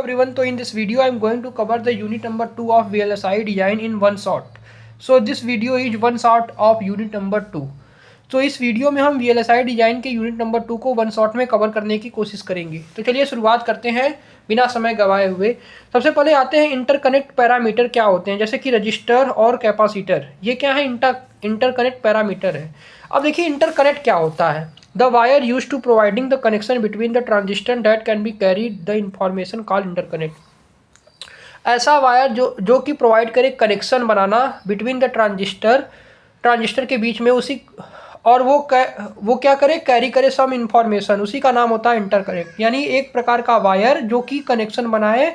everyone. So in this video I am going to cover the unit number 2 of VLSI design in one shot. So this video is one shot of unit number 2. तो इस video में हम VLSI design के unit number 2 को one shot में cover करने की कोशिश करेंगे। तो चलिए शुरुआत करते हैं बिना समय गंवाए हुए। सबसे पहले आते हैं इंटरकनेक्ट पैरामीटर क्या होते हैं, जैसे कि रजिस्टर और कैपेसिटर। ये क्या है, इंटरकनेक्ट पैरामीटर है। अब देखिए इंटरकनेक्ट क्या होता है। The wire use to providing the connection between the transistor that can be carried the information called interconnect. ऐसा वायर जो कि प्रोवाइड करे कनेक्शन बनाना बिटवीन द ट्रांजिस्टर के बीच में, उसी और वो क्या करे, कैरी करे सम इंफॉर्मेशन, उसी का नाम होता है इंटरकनेक्ट। यानी एक प्रकार का वायर जो कि कनेक्शन बनाए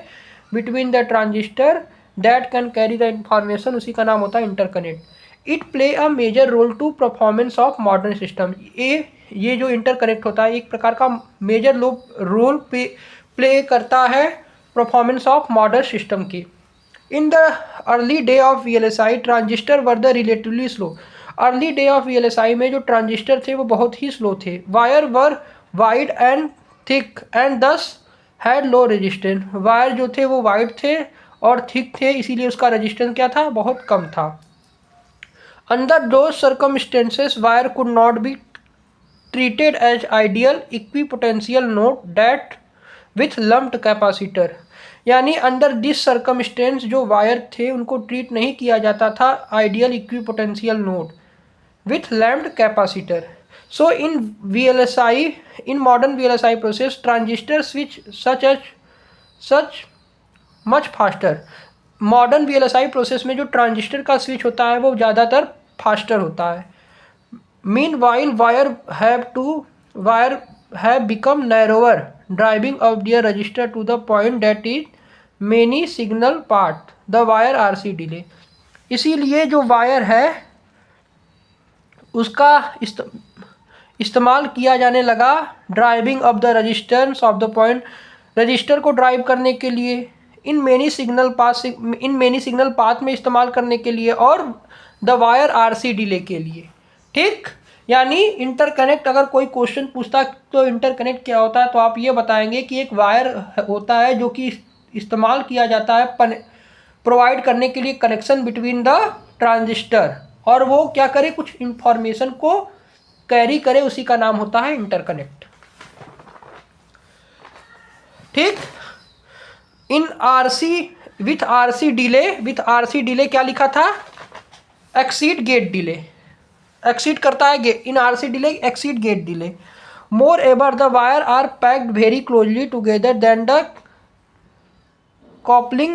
between the transistor that can carry the information, उसी का नाम होता है interconnect. It play a major role to performance of modern system. ये जो इंटरकनेक्ट होता है एक प्रकार का मेजर रोल प्ले करता है परफॉर्मेंस ऑफ मॉडर्न सिस्टम की। In the early day of VLSI transistor were the relatively slow. Early day of VLSI में जो ट्रांजिस्टर थे वो बहुत ही स्लो थे। Wire were wide and thick and दस हैड लो रेजिस्टेंस। वायर जो थे वो वाइड थे और थिक थे, इसीलिए उसका रेजिस्टेंस क्या था, बहुत कम था। Under those circumstances wire could not be treated as ideal equipotential node that with lumped capacitor। यानी अंडर दिस सर्कमस्टेंस जो वायर थे उनको ट्रीट नहीं किया जाता था ideal equipotential node with lumped capacitor. So in modern VLSI process transistor switch such much faster. Modern VLSI process में जो ट्रांजिस्टर का स्विच होता है वो ज़्यादातर फास्टर होता है। Meanwhile, wire have become narrower, driving up their resistor to the point that is many signal path, the wire RC delay। इसीलिए जो वायर है उसका इस्तेमाल किया जाने लगा driving up the resistance of the point, register को ड्राइव करने के लिए, इन मेनी सिग्नल पाथ में इस्तेमाल करने के लिए, और द वायर RC डिले के लिए। ठीक, यानी इंटरकनेक्ट अगर कोई क्वेश्चन पूछता तो इंटरकनेक्ट क्या होता है, तो आप ये बताएंगे कि एक वायर होता है जो कि इस्तेमाल किया जाता है प्रोवाइड करने के लिए कनेक्शन बिटवीन द ट्रांजिस्टर, और वो क्या करे, कुछ इंफॉर्मेशन को कैरी करे, उसी का नाम होता है इंटरकनेक्ट। ठीक, इन विथ आरसी डिले क्या लिखा था, एक्सीड गेट डिले, एक्सीड करता है इन RC delay exceed gate delay. Moreover the wire are packed very closely together then the coupling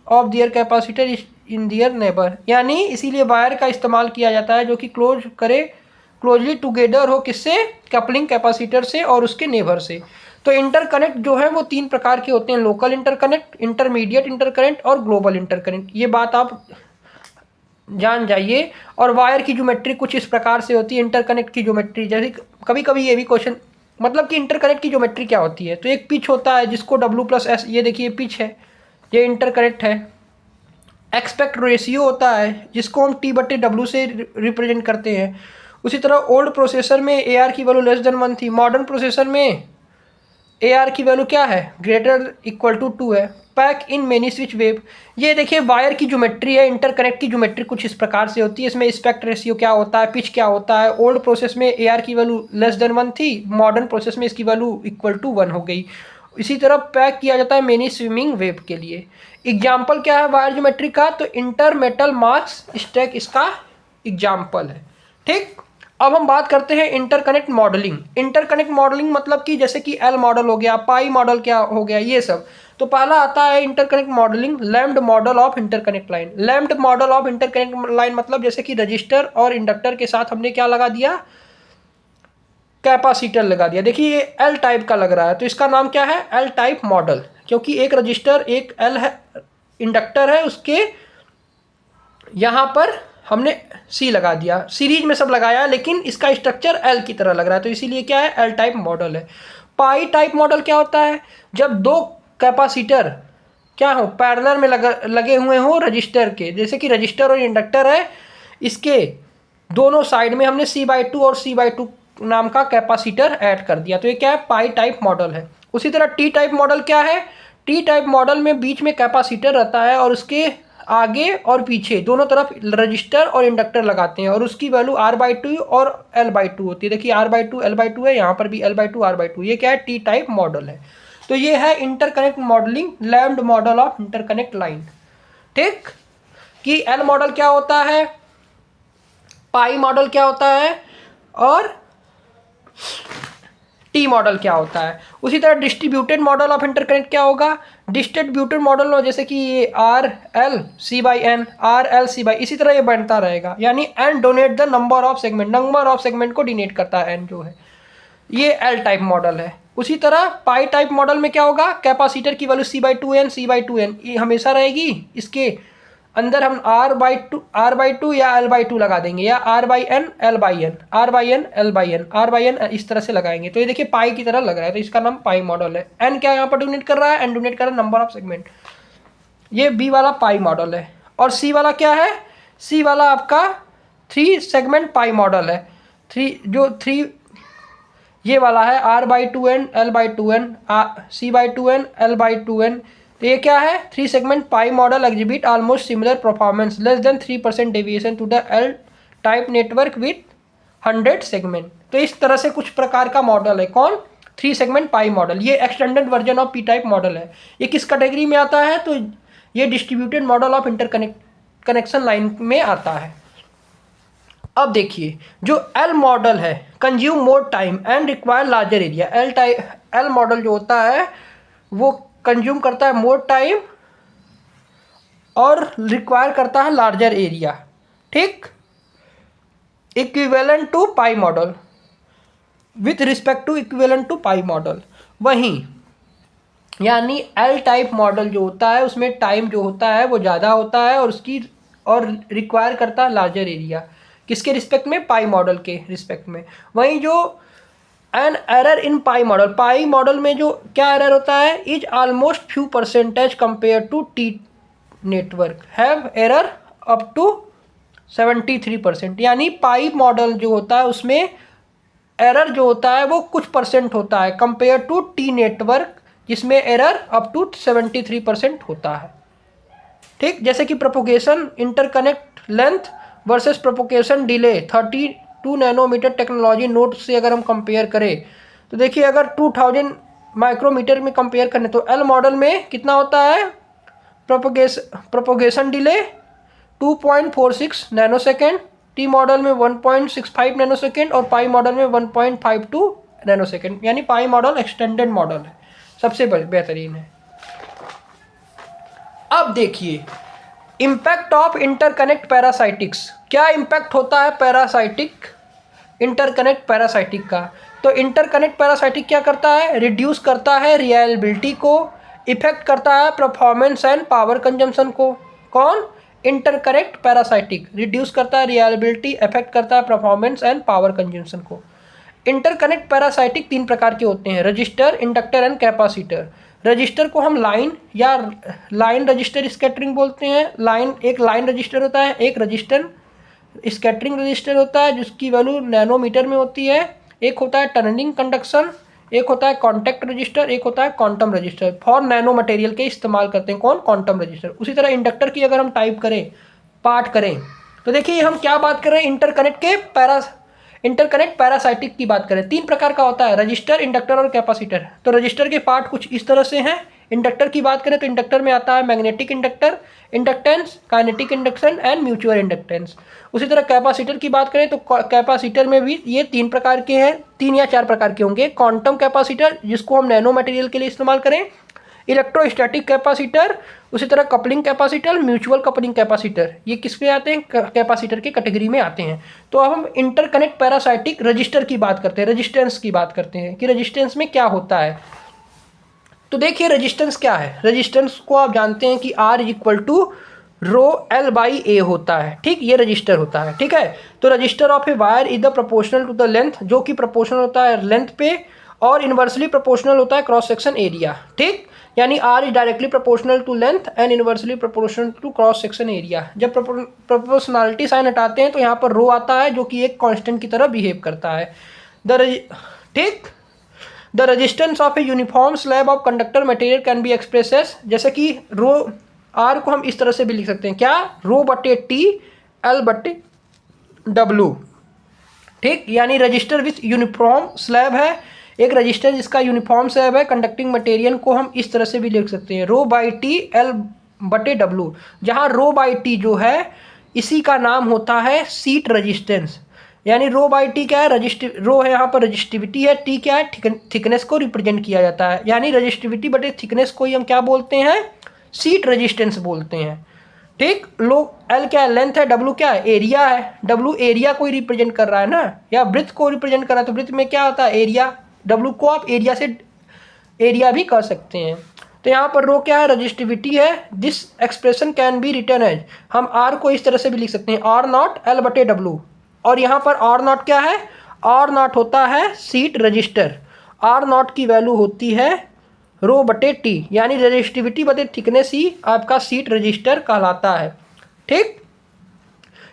of their capacitor in their neighbour. यानी इसीलिए wire का इस्तेमाल किया जाता है जो कि क्लोजली टुगेदर हो, किससे, कपलिंग कैपेसिटर से और उसके नेबर से। तो इंटरकनेक्ट जो है वो 3 प्रकार के होते हैं, लोकल इंटरकनेक्ट, इंटरमीडिएट इंटरकनेक्ट और ग्लोबल इंटरकनेक्ट। ये बात आप जान जाइए। और वायर की ज्योमेट्री कुछ इस प्रकार से होती है, इंटरकनेक्ट की ज्योमेट्री। जैसे कभी कभी ये भी क्वेश्चन, मतलब कि इंटरकनेक्ट की ज्योमेट्री क्या होती है, तो एक पिच होता है जिसको W+S, ये देखिए पिच है, ये इंटरकनेक्ट है। एक्सपेक्ट रेशियो होता है जिसको हम T/W से रिप्रेजेंट करते हैं। उसी तरह ओल्ड प्रोसेसर में AR की वैल्यू <1 थी, मॉडर्न प्रोसेसर में AR की वैल्यू क्या है, > 2 है। Pack in many switch wave, ये देखिए वायर की ज्योमेट्री है। इंटरकनेक्ट की ज्योमेट्री कुछ इस प्रकार से होती है। इसमें एस्पेक्ट रेशियो क्या होता है, पिच क्या होता है। ओल्ड प्रोसेस में AR की वैल्यू <1 थी, मॉडर्न प्रोसेस में इसकी वैल्यू = 1 हो गई। इसी तरह पैक किया जाता है मेनी स्विमिंग वेव के लिए। एग्जाम्पल क्या है वायर ज्योमेट्री का, तो इंटर मेटल मास स्टैक इसका एग्जाम्पल है। ठीक, अब हम बात करते हैं इंटरकनेक्ट मॉडलिंग। इंटरकनेक्ट मॉडलिंग मतलब कि जैसे कि L मॉडल हो गया, पाई मॉडल क्या हो गया, ये सब। तो पहला आता है interconnect modelling, lumped model of interconnect line. Lumped model of interconnect line मतलब जैसे कि रजिस्टर और इंडक्टर के साथ हमने क्या लगा दिया, कैपेसिटर लगा दिया। देखिए ये L टाइप का लग रहा है, तो इसका नाम क्या है, L टाइप मॉडल, क्योंकि एक रजिस्टर एक L है, इंडक्टर है, उसके यहाँ पर हमने C लगा दिया, सीरीज में सब लगाया, लेकिन इसका स्ट्रक्चर L की तरह लग रहा है, तो इसीलिए क्या है, L टाइप मॉडल है। पाई टाइप मॉडल क्या होता है, जब 2 कैपेसिटर क्या हो, पैरेलल में लगे हुए हो रजिस्टर के, जैसे कि रजिस्टर और इंडक्टर है, इसके दोनों साइड में हमने C/2 और C/2 नाम का कैपेसिटर ऐड कर दिया, तो ये क्या है, पाई टाइप मॉडल है। उसी तरह टी टाइप मॉडल क्या है, टी टाइप मॉडल में बीच में कैपेसिटर रहता है और उसके आगे और पीछे दोनों तरफ रजिस्टर और इंडक्टर लगाते हैं और उसकी वैल्यू R/2 और L/2 होती है। देखिए R/2 L/2 है, यहाँ पर भी L/2 R/2। ये क्या है, टी टाइप मॉडल है। तो ये है interconnect modelling, lumped model of interconnect line. ठीक, कि एल मॉडल क्या होता है, पाई मॉडल क्या होता है और टी मॉडल क्या होता है। उसी तरह डिस्ट्रीब्यूटेड मॉडल ऑफ इंटरकनेक्ट क्या होगा, डिस्ट्रीब्यूटेड मॉडल में जैसे कि ये R/L/C/N, R/L/C/, इसी तरह ये बनता रहेगा। यानी n denote the number of segment, number of segment को डिनेट करता है एन जो है, ये एल टाइप मॉडल है। उसी तरह पाई टाइप मॉडल में क्या होगा, कैपेसिटर की वैल्यू C/2N, C/2N ये हमेशा रहेगी, इसके अंदर हम R/2 या L/2 लगा देंगे, या R/N L/N, R/N L/N, R/N इस तरह से लगाएंगे। तो ये देखिए पाई की तरह लग रहा है, तो इसका नाम पाई मॉडल है। एन क्या यहाँ पर डोनेट कर रहा है, एन डोनेट कर रहा है नंबर ऑफ सेगमेंट। ये बी वाला पाई मॉडल है। और सी वाला क्या है, सी वाला आपका 3 सेगमेंट पाई मॉडल है। थ्री ये वाला है R/2N L/2N, C/2N L/2N। तो ये क्या है, 3 segment pi model exhibit almost similar performance, less than 3% deviation to the L type network with 100 segment. तो इस तरह से कुछ प्रकार का मॉडल है कौन, 3 सेगमेंट पाई मॉडल। ये extended version of P type model है। ये किस कैटेगरी में आता है, तो ये distributed model of connection line में आता है। अब देखिए जो एल मॉडल है, consume more time and require larger area. L model जो होता है वो कंज्यूम करता है मोर टाइम और रिक्वायर करता है लार्जर एरिया। ठीक, equivalent to pi model, with respect to equivalent to pi model. वहीं यानी एल टाइप मॉडल जो होता है उसमें टाइम जो होता है वो ज़्यादा होता है और रिक्वायर करता है लार्जर एरिया, किसके रिस्पेक्ट में, पाई मॉडल के रिस्पेक्ट में। वहीं जो an error in pi model में जो क्या एरर होता है, is almost few percentage compare to T network have error up to 73%। यानी पाई मॉडल जो होता है उसमें एरर जो होता है वो कुछ परसेंट होता है कंपेयर टू टी नेटवर्क, जिसमें एरर अप टू 73% होता है। ठीक, जैसे कि propagation interconnect length versus propagation delay 32 nanometre technology node से अगर हम कंपेयर करें तो देखिए अगर 2000 माइक्रोमीटर में कंपेयर करें तो एल मॉडल में कितना होता है, propagation delay 2.46 nanosecond, T model में 1.65 नैनोसेकेंड और पाई मॉडल में 1.52 नैनोसेकेंड। यानी पाई मॉडल एक्सटेंडेड मॉडल है, सबसे बेहतरीन है। अब देखिए इम्पैक्ट ऑफ इंटरकनेक्ट पैरासाइटिक्स, क्या इम्पैक्ट होता है पैरासाइटिक, इंटरकनेक्ट पैरासाइटिक का। तो इंटरकनेक्ट पैरासाइटिक क्या करता है, रिड्यूस करता है रिलायबिलिटी को, इफेक्ट करता है परफॉर्मेंस एंड पावर कंजम्पशन को। कौन, इंटरकनेक्ट पैरासाइटिक रिड्यूस करता है रिलायबिलिटी, इफेक्ट करता है परफॉर्मेंस एंड पावर कंजम्पशन को। इंटरकनेक्ट पैरासाइटिक 3 प्रकार के होते हैं, register, inductor and capacitor. Register को हम लाइन या लाइन रजिस्टर स्कैटरिंग बोलते हैं। एक लाइन रजिस्टर होता है, एक रजिस्टर स्कैटरिंग रजिस्टर होता है जिसकी वैल्यू नैनोमीटर में होती है। एक होता है टनलिंग कंडक्शन, एक होता है कॉन्टैक्ट रजिस्टर, एक होता है quantum register. For nano material के इस्तेमाल करते हैं कौन, क्वांटम रजिस्टर। उसी तरह इंडक्टर की अगर हम टाइप करें, पार्ट करें तो देखिए हम क्या बात कर रहे हैं, इंटरकनेक्ट पैरासाइटिक की बात करें। 3 प्रकार का होता है, रजिस्टर, इंडक्टर और कैपेसिटर। तो रजिस्टर के पार्ट कुछ इस तरह से हैं। इंडक्टर की बात करें तो इंडक्टर में आता है magnetic inductance, kinetic induction and mutual inductance. उसी तरह कैपेसिटर की बात करें तो कैपेसिटर में भी ये 3 प्रकार के हैं, 3 या 4 प्रकार के होंगे। क्वांटम कैपेसिटर जिसको हम नैनो मटेरियल के लिए इस्तेमाल करें, इलेक्ट्रोस्टैटिक कैपेसिटर, उसी तरह coupling capacitor, mutual coupling capacitor. ये किस पे आते हैं, कैपेसिटर की कैटेगरी में आते हैं। तो अब हम इंटरकनेक्ट पैरासाइटिक रजिस्टर की बात करते हैं, रेजिस्टेंस की बात करते हैं कि रेजिस्टेंस में क्या होता है। तो देखिए रेजिस्टेंस क्या है, रेजिस्टेंस को आप जानते हैं कि R = ρL/A होता है। ठीक, ये रजिस्टर होता है। ठीक है, तो resistor of a wire is the proportional to the length, जो कि प्रोपोर्शनल होता है लेंथ पे, और इन्वर्सली प्रोपोर्शनल होता है क्रॉस सेक्शन एरिया। ठीक, यानी R is directly proportional to length and inversely proportional to cross section area. जब प्रोपोर्शनलिटी साइन हटाते हैं तो यहाँ पर रो आता है जो कि एक कांस्टेंट की तरह बिहेव करता है। ठीक, the resistance of a uniform slab of conductor material can be express as, जैसे कि रो आर को हम इस तरह से भी लिख सकते हैं, क्या, रो बटे टी एल बटे डब्लू। ठीक, यानी रजिस्टर विथ यूनिफॉर्म स्लैब है, एक रजिस्टर जिसका यूनिफॉर्म स्लैब है कंडक्टिंग मटेरियल को हम इस तरह से भी लिख सकते हैं, रो बाई टी एल बटे डब्लू, जहाँ रो बाई टी जो है इसी का नाम होता है सीट रजिस्टेंस। यानी रो बाई टी क्या है, रो है यहाँ पर रजिस्टिविटी है, टी क्या है, थिकनेस को रिप्रेजेंट किया जाता है, यानी रजिस्टिविटी बटे थिकनेस को ही हम क्या बोलते हैं, सीट रजिस्टेंस बोलते हैं। ठीक, लो एल क्या है, लेंथ है, डब्लू क्या है, एरिया है, डब्लू एरिया को ही रिप्रेजेंट कर रहा है ना, या ब्रिथ को रिप्रेजेंट कर रहा है, तो ब्रिथ में क्या होता है, एरिया, डब्लू को आप एरिया से एरिया भी कर सकते हैं। तो यहाँ पर रो क्या है, रजिस्टिविटी है, this expression can be written as, हम आर को इस तरह से भी लिख सकते हैं, आर नॉट एल बटे डब्लू, और यहाँ पर आर नॉट क्या है, आर नॉट होता है सीट रजिस्टर, आर नॉट की वैल्यू होती है रो बटे टी, यानी रजिस्टिविटी बटे थिकनेस ही आपका सीट रजिस्टर कहलाता है। ठीक,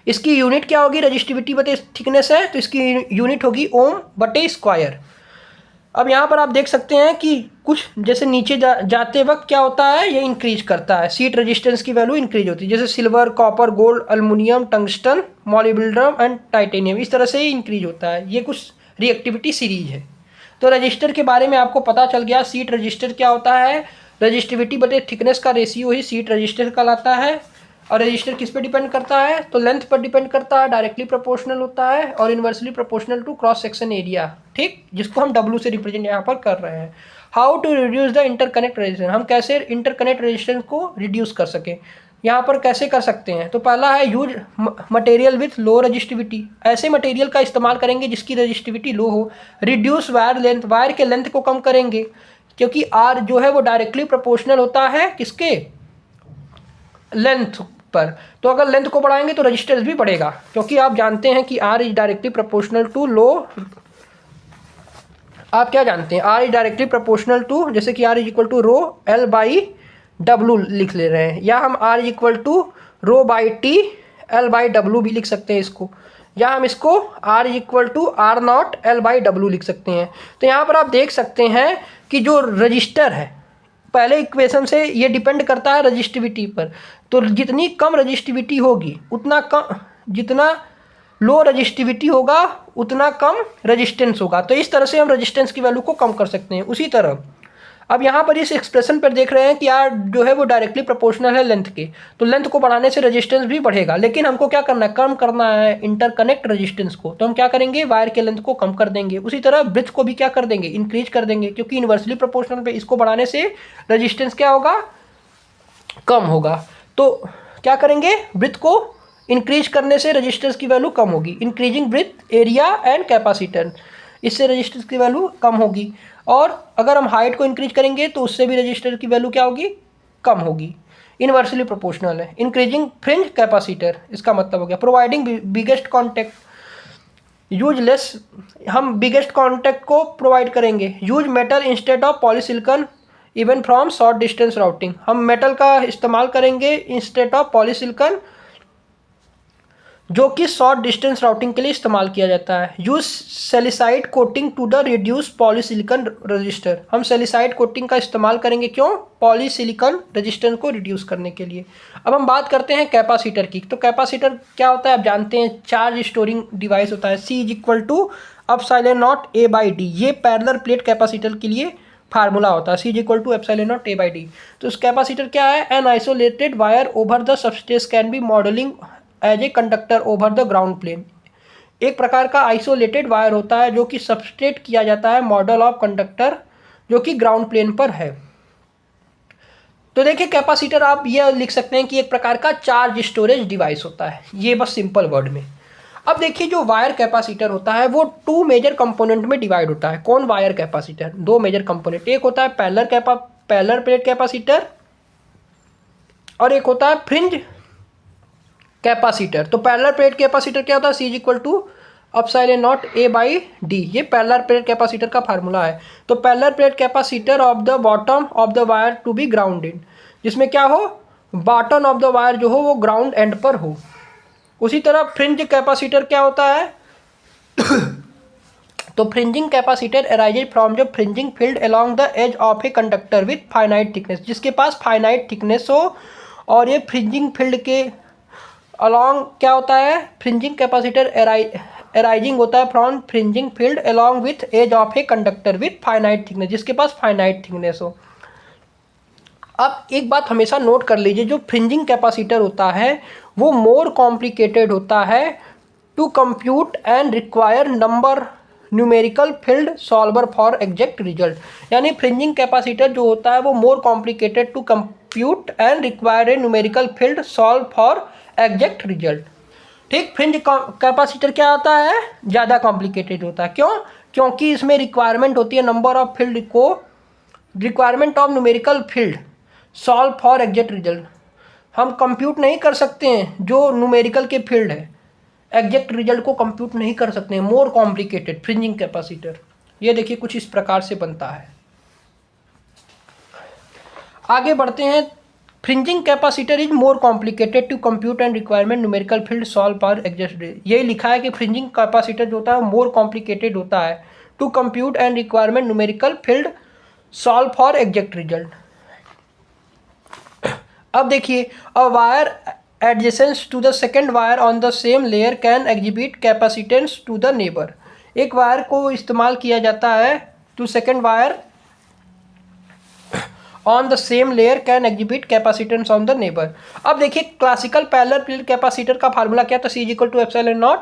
इसकी यूनिट क्या होगी, रजिस्टिविटी बटे थिकनेस है तो इसकी यूनिट होगी ओम बटे स्क्वायर। अब यहाँ पर आप देख सकते हैं कि कुछ जैसे नीचे जाते वक्त क्या होता है, ये इंक्रीज करता है, सीट रेजिस्टेंस की वैल्यू इंक्रीज होती है, जैसे silver, copper, gold, aluminium, tungsten, molybdenum and titanium, इस तरह से ही इंक्रीज होता है, ये कुछ रिएक्टिविटी सीरीज है। तो रजिस्टर के बारे में आपको पता चल गया, सीट रजिस्टर क्या होता है, रजिस्टिविटी बटे थिकनेस का रेशियो ही सीट रजिस्टर कहलाता है। और रजिस्टर किस पे डिपेंड करता है, तो लेंथ पर डिपेंड करता है, डायरेक्टली प्रोपोर्शनल होता है और inversely proportional to cross section area. ठीक, जिसको हम डब्ल्यू से रिप्रेजेंट यहाँ पर कर रहे हैं। How to reduce the interconnect resistance, हम कैसे इंटरकनेक्ट रेजिस्टेंस को रिड्यूस कर सकें, यहाँ पर कैसे कर सकते हैं, तो पहला है use material with low resistivity, ऐसे मटेरियल का इस्तेमाल करेंगे जिसकी रजिस्टिविटी लो हो। रिड्यूस वायर लेंथ, वायर के लेंथ को कम करेंगे, क्योंकि आर जो है वो डायरेक्टली प्रोपोर्शनल होता है किसके, लेंथ पर, तो अगर लेंथ को बढ़ाएंगे तो रजिस्टेंस भी बढ़ेगा, क्योंकि आप जानते हैं कि R is directly proportional to L, आप क्या जानते हैं, R is directly proportional to, जैसे कि R is equal to rho L by W लिख ले रहे हैं, या हम R is equal to rho by T L by W भी लिख सकते हैं इसको, या हम इसको R is equal to R not L by W लिख सकते हैं। तो यहाँ पर आप देख सकते हैं कि जो रजिस्टर है, पहले इक्वेशन से ये डिपेंड करता है रजिस्टिविटी पर, तो जितनी कम रजिस्टिविटी होगी उतना कम, जितना लो रजिस्टिविटी होगा उतना कम रेजिस्टेंस होगा, तो इस तरह से हम रेजिस्टेंस की वैल्यू को कम कर सकते हैं। उसी तरह अब यहाँ पर इस एक्सप्रेशन पर देख रहे हैं कि आर जो है वो डायरेक्टली प्रोपोर्शनल है लेंथ के, तो लेंथ को बढ़ाने से रेजिस्टेंस भी बढ़ेगा, लेकिन हमको क्या करना है, कम करना है इंटरकनेक्ट रेजिस्टेंस को, तो हम क्या करेंगे, वायर के लेंथ को कम कर देंगे। उसी तरह ब्रिथ को भी क्या कर देंगे, इंक्रीज कर देंगे, क्योंकि इन्वर्सली प्रोपोर्शनल पे इसको बढ़ाने से रेजिस्टेंस क्या होगा, कम होगा। तो क्या करेंगे, ब्रिथ को इंक्रीज करने से रजिस्टेंस की वैल्यू कम होगी, increasing breadth area and capacitance, इससे रजिस्टेंस की वैल्यू कम होगी। और अगर हम हाइट को इंक्रीज करेंगे तो उससे भी रजिस्टर की वैल्यू क्या होगी, कम होगी, इन्वर्सली प्रोपोर्शनल है। इंक्रीजिंग फ्रिंज कैपेसिटर, इसका मतलब हो गया providing biggest contact, use less, हम बिगेस्ट कॉन्टैक्ट को प्रोवाइड करेंगे, use metal instead of polysilicon even from short distance routing, हम मेटल का इस्तेमाल करेंगे इंस्टेड ऑफ पॉलीसिलिकॉन, जो कि शॉर्ट डिस्टेंस राउटिंग के लिए इस्तेमाल किया जाता है। Use salicide coating to the reduce polysilicon resistor, हम सेलिसाइड कोटिंग का इस्तेमाल करेंगे, क्यों, पॉलीसिलिकॉन रेजिस्टेंस को रिड्यूस करने के लिए। अब हम बात करते हैं कैपेसिटर की, तो कैपेसिटर क्या होता है, आप जानते हैं चार्ज स्टोरिंग डिवाइस होता है, C is equal to epsilon not A by D, ये पैरेलल प्लेट कैपेसिटर के लिए फार्मूला होता है, C is equal to epsilon not A by D. तो इस कैपेसिटर क्या है, an isolated wire over the substrate can be modelling as a conductor over the ground plane, एक प्रकार का आइसोलेटेड वायर होता है जो कि सबस्ट्रेट किया जाता है मॉडल ऑफ कंडक्टर जो कि ग्राउंड प्लेन पर है। तो देखिए कैपेसिटर आप ये लिख सकते हैं कि एक प्रकार का चार्ज स्टोरेज डिवाइस होता है, ये बस सिंपल वर्ड में। अब देखिए जो वायर कैपेसिटर होता है वो टू मेजर कंपोनेंट में डिवाइड होता है। कौन वायर कैपेसिटर, दो मेजर कंपोनेंट, एक होता है पैरेलल प्लेट कैपेसिटर और एक होता है फ्रिंज कैपेसिटर। तो पैरेलल प्लेट कैपेसिटर क्या होता है, C is equal to epsilon not A by D, ये पैरेलल प्लेट कैपेसिटर का फार्मूला है। तो parallel plate capacitor of the bottom of the wire to be grounded, जिसमें क्या हो, बॉटम ऑफ द वायर जो हो वो ग्राउंड एंड पर हो। उसी तरह फ्रिंज कैपेसिटर क्या होता है तो फ्रिंजिंग कैपेसिटर अराइजेज फ्रॉम जब fringing field along the edge of a conductor with finite thickness, जिसके पास फाइनाइट थिकनेस हो और ये फ्रिंजिंग फील्ड के अलोंग क्या होता है, फ्रिंजिंग कैपेसिटर अराइजिंग होता है from fringing field along with edge of a conductor with finite thickness, जिसके पास फाइनाइट थिकनेस हो। अब एक बात हमेशा नोट कर लीजिए, जो फ्रिंजिंग कैपेसिटर होता है वो मोर कॉम्प्लिकेटेड होता है to compute and require number numerical field solver for exact result. यानी फ्रिंजिंग कैपेसिटर जो होता है वो more complicated to compute and require a numerical field solve for exact result. ठीक, फ्रिंज कैपेसिटर क्या होता है, ज़्यादा कॉम्प्लिकेटेड होता है। क्यों? क्योंकि इसमें रिक्वायरमेंट होती है नंबर ऑफ फील्ड को, requirement of numerical field solve for exact result. हम कंप्यूट नहीं कर सकते हैं जो न्यूमेरिकल के फील्ड है, एग्जैक्ट रिजल्ट को कंप्यूट नहीं कर सकते हैं। मोर कॉम्प्लिकेटेड फ्रिंजिंग कैपेसिटर, ये देखिए कुछ इस प्रकार से बनता है। आगे बढ़ते हैं। Fringing capacitor is more complicated to compute and requirement numerical field solve for exact result. यही लिखा है कि फ्रिंजिंग कैपेसिटर जो होता है मोर कॉम्प्लिकेटेड होता है to compute and requirement numerical field solve for exact result. अब देखिए, a wire adjacent to the second wire on the same layer can exhibit capacitance to the neighbour. एक वायर को इस्तेमाल किया जाता है to second wire on the same layer can exhibit capacitance on the neighbour. अब देखिए, classical parallel plate capacitor का formula क्या था, C is equal to epsilon not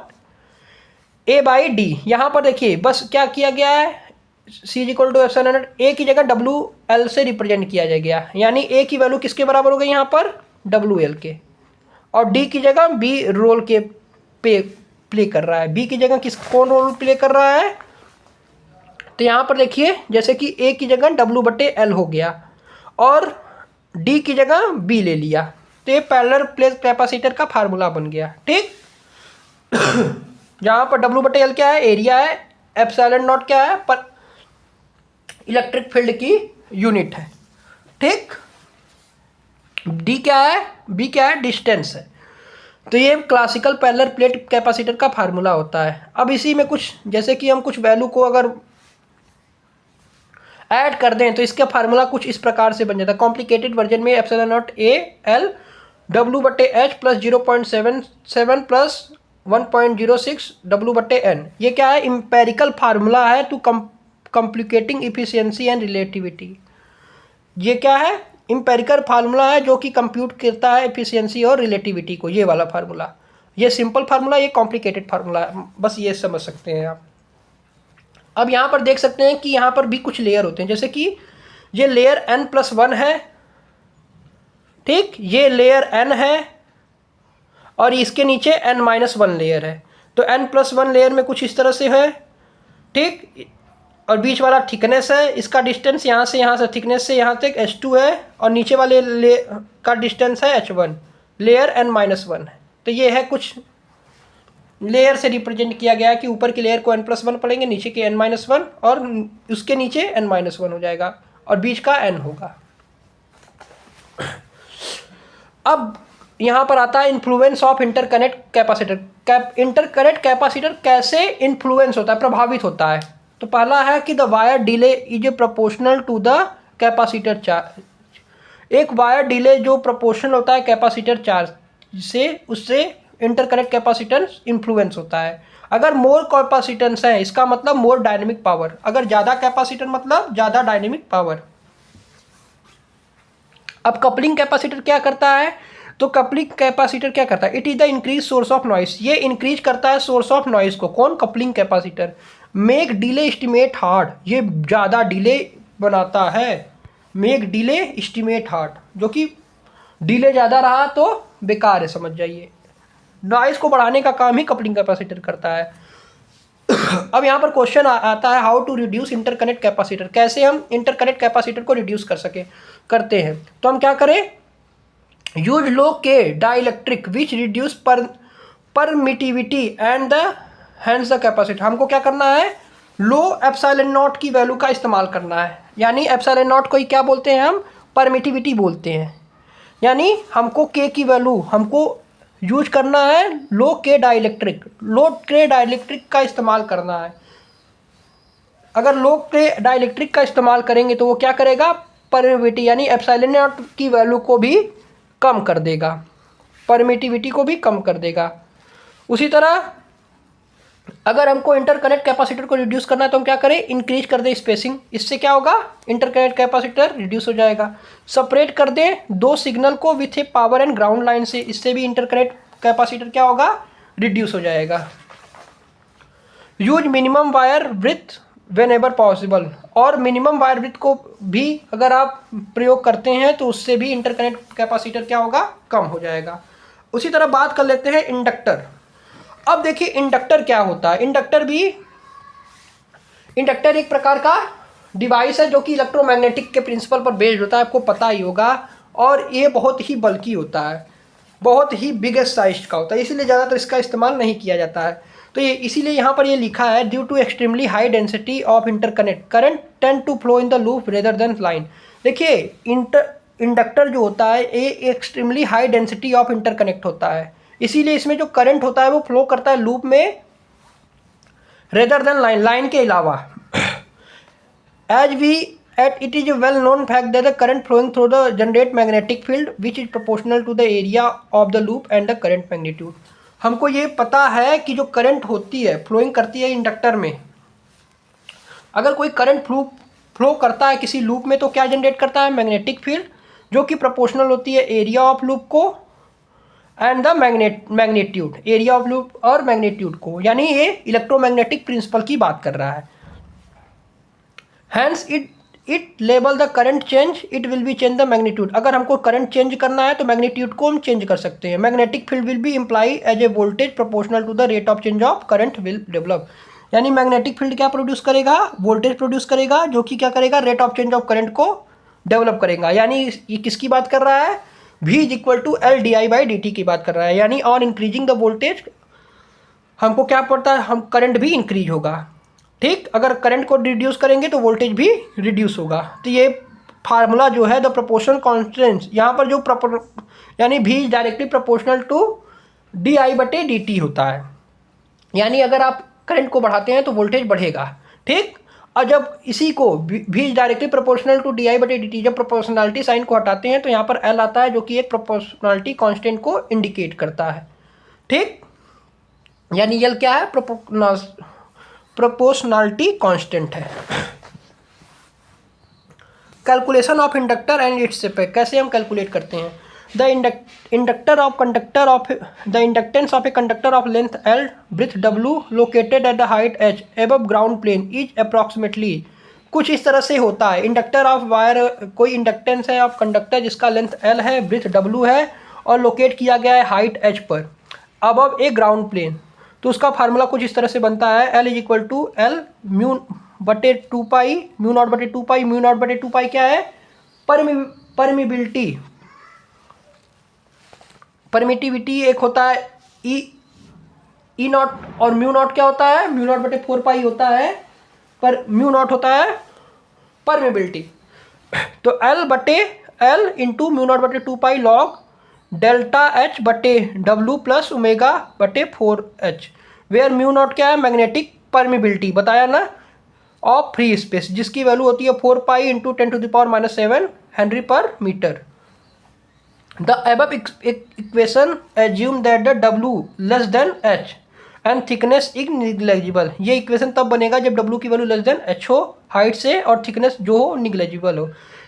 A by D. यहाँ पर देखिए बस क्या किया गया है, C is equal to epsilon not A की जगह डब्ल्यू एल से रिप्रेजेंट किया जा गया, यानी ए की वैल्यू किसके बराबर हो गई यहाँ पर, डब्ल्यू एल के, और डी की जगह बी रोल के प्ले कर रहा है। बी की जगह कौन रोल प्ले कर रहा है, तो यहाँ पर देखिए जैसे कि ए की जगह डब्ल्यू बटे एल हो गया और डी की जगह बी ले लिया, तो ये पैरेलल प्लेट कैपेसिटर का फार्मूला बन गया। ठीक, जहाँ पर डब्ल्यू बटे एल क्या है, एरिया है, एप्सिलॉन नॉट क्या है, पर इलेक्ट्रिक फील्ड की यूनिट है। ठीक, डी क्या है, बी क्या है, डिस्टेंस है। तो ये क्लासिकल पैरेलल प्लेट कैपेसिटर का फार्मूला होता है। अब इसी में कुछ जैसे कि हम कुछ वैल्यू को अगर ऐड कर दें तो इसका फार्मूला कुछ इस प्रकार से बन जाता है। कॉम्प्लिकेटेड वर्जन में epsilon not a l W बटे एच प्लस 0.77 प्लस 1.06 डब्ल्यू बटे एन। ये क्या है, इम्पेरिकल फार्मूला है to complicating efficiency and relativity. ये क्या है, इम्पेरिकल फार्मूला है जो कि कंप्यूट करता है एफिशिएंसी और रिलेटिविटी को, ये वाला फार्मूला। ये सिंपल फार्मूला, ये कॉम्प्लिकेटेड फार्मूला है, बस ये समझ सकते हैं आप। अब यहाँ पर देख सकते हैं कि यहाँ पर भी कुछ लेयर होते हैं, जैसे कि ये लेयर n+1 है। ठीक, ये लेयर n है और इसके नीचे n-1 लेयर है। तो n+1 लेयर में कुछ इस तरह से है। ठीक, और बीच वाला थिकनेस है, इसका डिस्टेंस यहाँ से थिकनेस से यहाँ तक h2 है और नीचे वाले का डिस्टेंस है h1, लेयर n-1 है। तो ये है कुछ लेयर से रिप्रेजेंट किया गया है कि ऊपर की लेयर को n+1 पढ़ेंगे, नीचे के n-1 और उसके नीचे n-1 हो जाएगा और बीच का n होगा। अब यहाँ पर आता है influence of interconnect capacitor. Interconnect capacitor कैसे इन्फ्लुएंस होता है, प्रभावित होता है। तो पहला है कि the wire delay is a proportional to the capacitor charge. एक वायर डिले जो प्रोपोर्शनल होता है कैपेसिटर चार्ज से, उससे इंटरकनेक्ट कैपेसिटेंस इन्फ्लुएंस होता है। अगर मोर कैपेसिटेंस है इसका मतलब मोर डायनेमिक पावर, अगर ज़्यादा कैपेसिटर मतलब ज़्यादा डायनेमिक पावर। अब कपलिंग कैपेसिटर क्या करता है, तो कपलिंग कैपेसिटर क्या करता है, it is the increase source of noise. ये इंक्रीज करता है सोर्स ऑफ नॉइस को, कौन, coupling capacitor. Make delay estimate hard, ये ज़्यादा डिले बनाता है। मेक डिले एस्टिमेट हार्ड, जो कि डिले ज़्यादा रहा तो बेकार है, समझ जाइए। नॉइस को बढ़ाने का काम ही कपलिंग कैपेसिटर करता है। अब यहाँ पर क्वेश्चन आता है, how to reduce interconnect capacitor. कैसे हम इंटरकनेक्ट कैपेसिटर को रिड्यूस करते हैं। तो हम क्या करें, यूज लो के dielectric which reduce permittivity and the hence the capacitor. हमको क्या करना है, लो एप्सिलॉन नॉट की वैल्यू का इस्तेमाल करना है। यानी एप्सिलॉन नॉट को ही क्या बोलते हैं हम, परमिटिविटी बोलते हैं। यानी हमको के की वैल्यू हमको यूज करना है लो के डाइलेक्ट्रिक का इस्तेमाल करना है। अगर लोग के डाइलेक्ट्रिक का इस्तेमाल करेंगे तो वो क्या करेगा, परमिटिविटी यानी एप्सिलॉन नॉट की वैल्यू को भी कम कर देगा, परमिटिविटी को भी कम कर देगा। उसी तरह अगर हमको इंटरकनेक्ट कैपेसिटर को रिड्यूस करना है तो हम क्या करें, इंक्रीज कर दें स्पेसिंग, इससे क्या होगा, इंटरकनेक्ट कैपेसिटर रिड्यूस हो जाएगा। सेपरेट कर दें दो सिग्नल को with A power and ground line से, इससे भी इंटरकनेक्ट कैपेसिटर क्या होगा, रिड्यूस हो जाएगा। Use minimum wire width when ever possible, और मिनिमम वायर विड्थ को भी अगर आप प्रयोग करते हैं तो उससे भी इंटरकनेक्ट कैपेसिटर क्या होगा, कम हो जाएगा। उसी तरह बात कर लेते हैं इंडक्टर। अब देखिए इंडक्टर क्या होता है। इंडक्टर एक प्रकार का डिवाइस है जो कि इलेक्ट्रोमैग्नेटिक के प्रिंसिपल पर बेस्ड होता है, आपको पता ही होगा, और ये बहुत ही बल्कि होता है, बहुत ही बिगेस्ट साइज का होता है, इसीलिए ज़्यादातर इसका इस्तेमाल नहीं किया जाता है। तो ये इसीलिए यहाँ पर ये लिखा है, due to extremely high density of interconnect current tend to flow in the loop rather than line. देखिए इंडक्टर जो होता है ये extremely high density of interconnect होता है, इसीलिए इसमें जो करंट होता है वो फ्लो करता है लूप में रेदर देन लाइन, लाइन के अलावा। As we at it is well known fact that the current flowing through the generate magnetic field which is proportional to the area of the loop and the current magnitude. हमको ये पता है कि जो current होती है, flowing करती है इंडक्टर में, अगर कोई करंट फ्लो करता है किसी लूप में तो क्या जनरेट करता है, मैग्नेटिक फील्ड, जो कि प्रोपोर्शनल होती है एरिया ऑफ लूप को and the magnitude, area of loop और मैग्नीट्यूड को, यानी ये इलेक्ट्रोमैग्नेटिक प्रिंसिपल की बात कर रहा है। Hence it label the current change, it will be change the magnitude. अगर हमको करंट चेंज करना है तो मैग्नीट्यूड को हम चेंज कर सकते हैं। Magnetic field will be imply as a voltage proportional to the rate of change of current will develop, यानी मैग्नेटिक फील्ड क्या प्रोड्यूस करेगा, वोल्टेज प्रोड्यूस करेगा, जो कि क्या करेगा, rate of change of current को डेवलप करेगा। यानी ये किसकी बात कर रहा है, V is equal to L d i by d t की बात कर रहा है, यानी ऑन इंक्रीजिंग द वोल्टेज हमको क्या पड़ता है, हम करंट भी इंक्रीज होगा। ठीक, अगर करंट को रिड्यूस करेंगे तो वोल्टेज भी रिड्यूस होगा। तो ये फार्मूला जो है द प्रोपोर्शनल कॉन्स्टेंट, यहाँ पर जो यानी V is directly proportional to d i बटे डी टी होता है, यानी अगर आप करंट को बढ़ाते हैं तो वोल्टेज बढ़ेगा। ठीक, और जब इसी को V is directly proportional to d i बटे डी टी, जब प्रोपोर्शनलिटी साइन को हटाते हैं तो यहाँ पर L आता है जो कि एक प्रोपोर्शनलिटी कांस्टेंट को इंडिकेट करता है। ठीक, यानी L क्या है, प्रोपोर्शनलिटी कांस्टेंट है। Calculation of inductor and its effect, कैसे हम कैलकुलेट करते हैं। The inductance of a conductor of length L, width W, located at the height h above ground plane is approximately, कुछ इस तरह से होता है। इंडक्टर ऑफ वायर, कोई इंडक्टेंस है ऑफ कंडक्टर जिसका लेंथ L है, ब्रिथ W है और लोकेट किया गया है हाइट h पर अबव ए ग्राउंड प्लेन, तो उसका फार्मूला कुछ इस तरह से बनता है, L is equal to L mu बटे 2 पाई, म्यू नॉट बटे 2 पाई, म्यू नॉट बटे 2 पाई क्या है, परमिबिलिटी, परमिटिविटी एक होता है ई नॉट, और म्यू नॉट क्या होता है, म्यू नॉट बटे 4 पाई होता है, पर म्यू नॉट होता है परमिबिलिटी। तो एल बटे एल इंटू म्यू नॉट बटे 2 पाई लॉग डेल्टा एच बटे डब्ल्यू प्लस ओमेगा बटे 4h, वेयर म्यू नॉट क्या है, मैग्नेटिक परमिबिलिटी बताया ना, ऑफ फ्री स्पेस, जिसकी वैल्यू होती है 4 पाई इंटू 10⁻⁷ हेनरी पर metre. The above equation assume that the W less than H and thickness is negligible। ये इक्वेशन तब बनेगा जब W की वैल्यू लेस देन H हो हाइट से और थिकनेस जो हो निग्लेजिबल हो।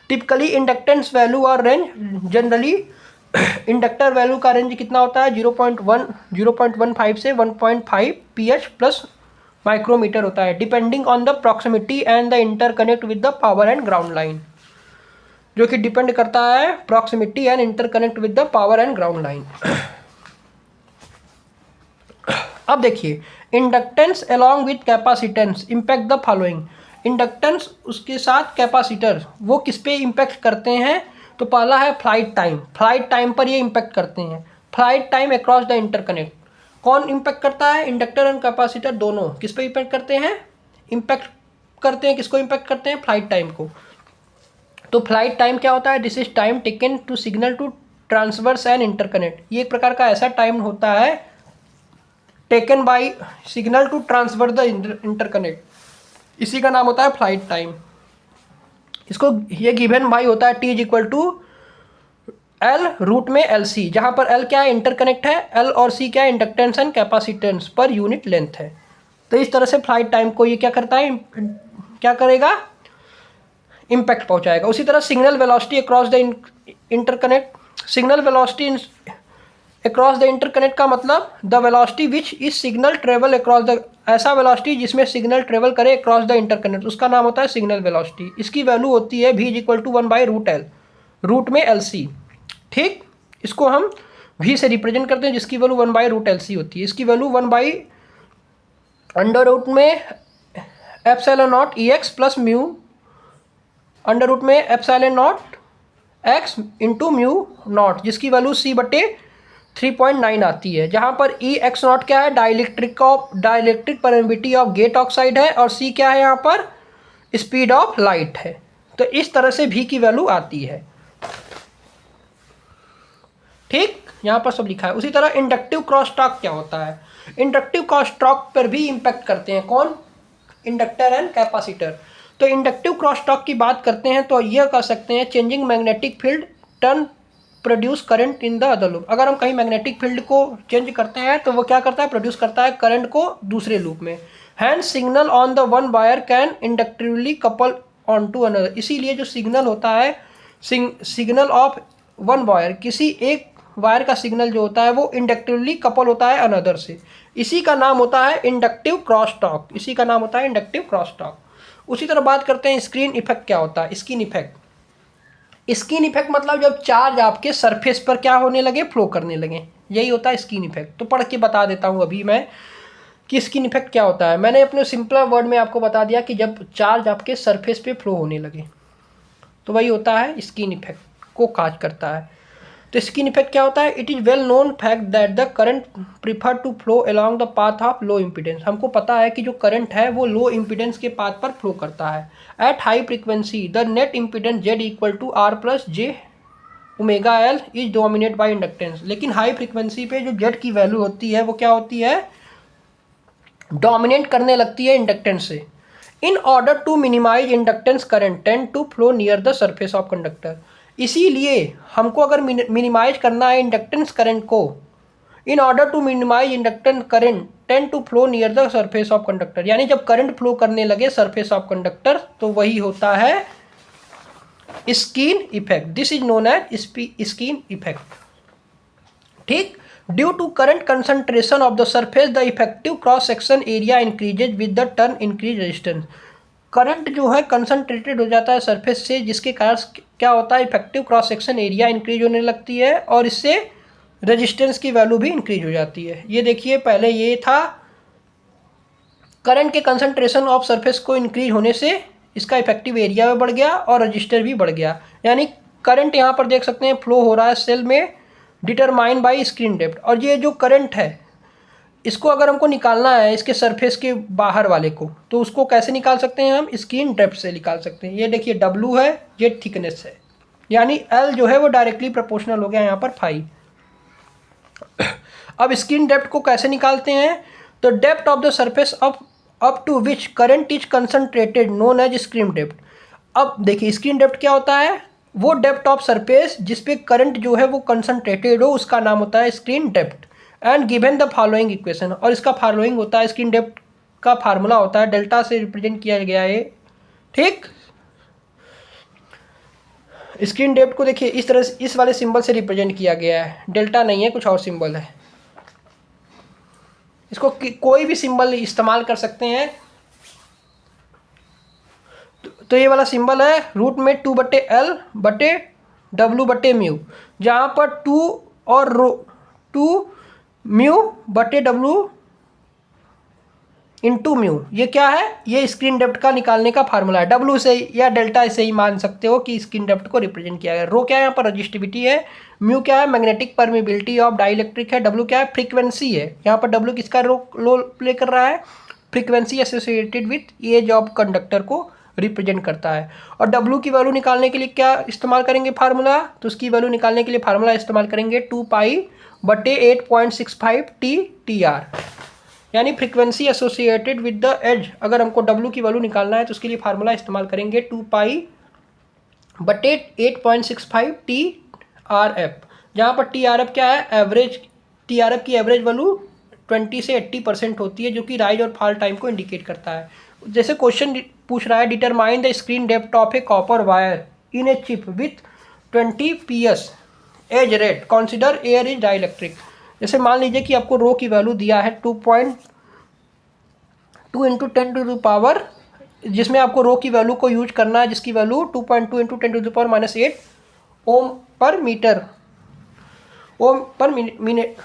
टिपिकली इंडक्टेंस वैल्यू और रेंज, जनरली इंडक्टर वैल्यू का रेंज कितना होता है, 0.15 से 1.5 pH प्लस माइक्रोमीटर होता है, depending on the proximity and the interconnect with the power and ground line, जो कि डिपेंड करता है proximity and interconnect with the power and ground line. अब देखिए inductance along with capacitance impact the following. Inductance उसके साथ capacitor वो किस पे इम्पैक्ट करते हैं, तो पहला है फ्लाइट टाइम, फ्लाइट टाइम पर ये इम्पैक्ट करते हैं। Flight time across the interconnect कौन इम्पैक्ट करता है, इंडक्टर एंड कैपेसिटर दोनों किस पे इम्पैक्ट करते हैं, किसको इम्पैक्ट करते हैं, फ्लाइट टाइम को। तो फ्लाइट टाइम क्या होता है, this is time taken to signal to transverse and interconnect, ये एक प्रकार का ऐसा टाइम होता है taken by signal to transfer the interconnect, इसी का नाम होता है फ्लाइट टाइम। इसको ये गिवन भाई होता है T is equal to L root में एल सी, जहाँ पर एल क्या है, इंटरकनेक्ट है, एल और सी क्या है, inductance and capacitance per unit length है। तो इस तरह से फ्लाइट टाइम को ये क्या करता है, क्या करेगा, इम्पैक्ट पहुंचाएगा। उसी तरह signal velocity across the interconnect, signal velocity across the interconnect का मतलब the velocity which is signal travel across the, ऐसा वेलोसिटी जिसमें सिग्नल ट्रेवल करे अक्रॉस द इंटरकनेक्ट, उसका नाम होता है सिग्नल वेलोसिटी। इसकी वैल्यू होती है v is equal to 1/√L, root में एल सी। ठीक, इसको हम v से रिप्रेजेंट करते हैं जिसकी वैल्यू 1/√LC होती है। इसकी वैल्यू 1/√अंडर रूट में epsilon naught EX plus mu under root में epsilon naught x into mu naught, जिसकी वैल्यू C/3.9 आती है, जहाँ पर EX नॉट क्या है, dielectric permittivity of gate oxide है, और C क्या है यहाँ पर, स्पीड ऑफ लाइट है। तो इस तरह से V की वैल्यू आती है। ठीक, यहाँ पर सब लिखा है। उसी तरह इंडक्टिव क्रॉस टॉक क्या होता है, इंडक्टिव क्रॉस टॉक पर भी इम्पैक्ट करते हैं कौन, इंडक्टर एंड कैपेसिटर। तो इंडक्टिव क्रॉस टॉक की बात करते हैं तो यह कह सकते हैं changing magnetic field turn produce current in the other loop. अगर हम कहीं मैग्नेटिक फील्ड को चेंज करते हैं तो वो क्या करता है, प्रोड्यूस करता है करंट को दूसरे लूप में। Hence signal on the one wire can inductively couple on to another, इसीलिए जो सिग्नल होता है, सिग्नल ऑफ वन वायर, किसी एक वायर का सिग्नल जो होता है वो इंडक्टिवली कपल होता है अनदर से, इसी का नाम होता है इंडक्टिव क्रॉस टॉक, इसी का नाम होता है इंडक्टिव क्रॉस टॉक। उसी तरह बात करते हैं स्क्रीन इफेक्ट क्या होता है, स्किन इफेक्ट। स्किन इफेक्ट मतलब जब चार्ज आपके सरफेस पर क्या होने लगे, फ्लो करने लगे, यही होता है स्किन इफेक्ट। तो पढ़ के बता देता हूँ अभी मैं कि स्किन इफेक्ट क्या होता है। मैंने अपने सिंपल वर्ड में आपको बता दिया कि जब चार्ज आपके सरफेस पे फ्लो होने लगे तो वही होता है स्किन इफेक्ट को काज करता है। तो स्किन इफेक्ट क्या होता है, it is well known fact that the current prefer to flow along the path of low impedance. हमको पता है कि जो करंट है वो लो इम्पीडेंस के पाथ पर फ्लो करता है। At high frequency the net impedance Z equal to R+J omega L is dominate by inductance. लेकिन हाई फ्रीक्वेंसी पे जो Z की वैल्यू होती है वो क्या होती है, डोमिनेट करने लगती है इंडक्टेंस से। In order to minimise inductance current tend to flow near the surface of conductor. इसीलिए हमको अगर मिनिमाइज करना है इंडक्टेंस करंट को, in order to minimise inductance current tend to flow near the surface of conductor, यानी जब current flow करने लगे सरफेस ऑफ कंडक्टर तो वही होता है skin effect. This is known as skin effect. ठीक, due to current concentration of the surface the effective cross section area increases with the turn increase resistance. Current जो है concentrated हो जाता है सरफेस से, जिसके कारण क्या होता है, effective cross section area increase होने लगती है और इससे रेजिस्टेंस की वैल्यू भी इंक्रीज हो जाती है। ये देखिए, पहले ये था करंट के कंसंट्रेशन ऑफ सरफेस को इंक्रीज होने से इसका इफेक्टिव एरिया भी बढ़ गया और रजिस्टर भी बढ़ गया, यानी करंट यहाँ पर देख सकते हैं फ्लो हो रहा है सेल में डिटरमाइन बाई स्क्रीन डेप्थ। और ये जो करंट है इसको अगर हमको निकालना है इसके सरफेस के बाहर वाले को, तो उसको कैसे निकाल सकते हैं, हम स्क्रीन डेप्थ से निकाल सकते हैं। ये देखिए W है, ये थिकनेस है, यानी L जो है वो डायरेक्टली प्रोपोर्शनल हो गया यहाँ पर फाई। अब स्क्रीन डेप्थ को कैसे निकालते हैं, तो depth of the surface up to which current is concentrated known as screen depth. अब देखिए स्क्रीन डेप्थ क्या होता है, वो डेप्थ ऑफ सरफेस जिसपे करंट जो है वो कंसंट्रेटेड हो उसका नाम होता है screen depth. And given the following equation, और इसका फॉलोइंग होता है, स्क्रीन डेप्थ का फार्मूला होता है, डेल्टा से रिप्रेजेंट किया गया है। ठीक, स्क्रीन डेप्थ को देखिए इस तरह से, इस वाले सिंबल से रिप्रेजेंट किया गया है, डेल्टा नहीं है, कुछ और सिंबल है। इसको कोई भी सिंबल इस्तेमाल कर सकते हैं। तो ये वाला सिंबल है रूट में 2/L/W/μ, जहाँ पर 2 और 2μ/W इंटू म्यू, ये क्या है, ये स्क्रीन डेप्थ का निकालने का फार्मूला है। W से या डेल्टा से ही मान सकते हो कि स्क्रीन डेप्थ को रिप्रेजेंट किया गया। रो क्या है यहाँ पर, रजिस्टिविटी है। म्यू क्या है, मैग्नेटिक परमिबिलिटी ऑफ डाइलेक्ट्रिक है। W क्या है, फ्रीक्वेंसी है। यहाँ पर W किसका रोल प्ले कर रहा है, frequency associated with edge of conductor को रिप्रेजेंट करता है। और W की वैल्यू निकालने के लिए क्या इस्तेमाल करेंगे फार्मूला, तो उसकी वैल्यू निकालने के लिए फार्मूला इस्तेमाल करेंगे 2π/8.65 TR। यानी frequency associated with the edge. अगर हमको W की वैल्यू निकालना है तो उसके लिए फार्मूला इस्तेमाल करेंगे 2π/8.65 TRF, जहाँ पर TRF क्या है, एवरेज। TRF की एवरेज वैल्यू 20 से 80% होती है, जो कि राइज और फॉल टाइम को इंडिकेट करता है। जैसे क्वेश्चन पूछ रहा है, determine the screen depth of a copper wire in a chip with 20 PS edge rate, consider air is dielectric. जैसे मान लीजिए कि आपको रो की वैल्यू दिया है 2.2 इंटू 10 टू द पावर, जिसमें आपको रो की वैल्यू को यूज करना है, जिसकी value 2.2 into 10 to the power -8 ohm per metre, ओम पर मिनट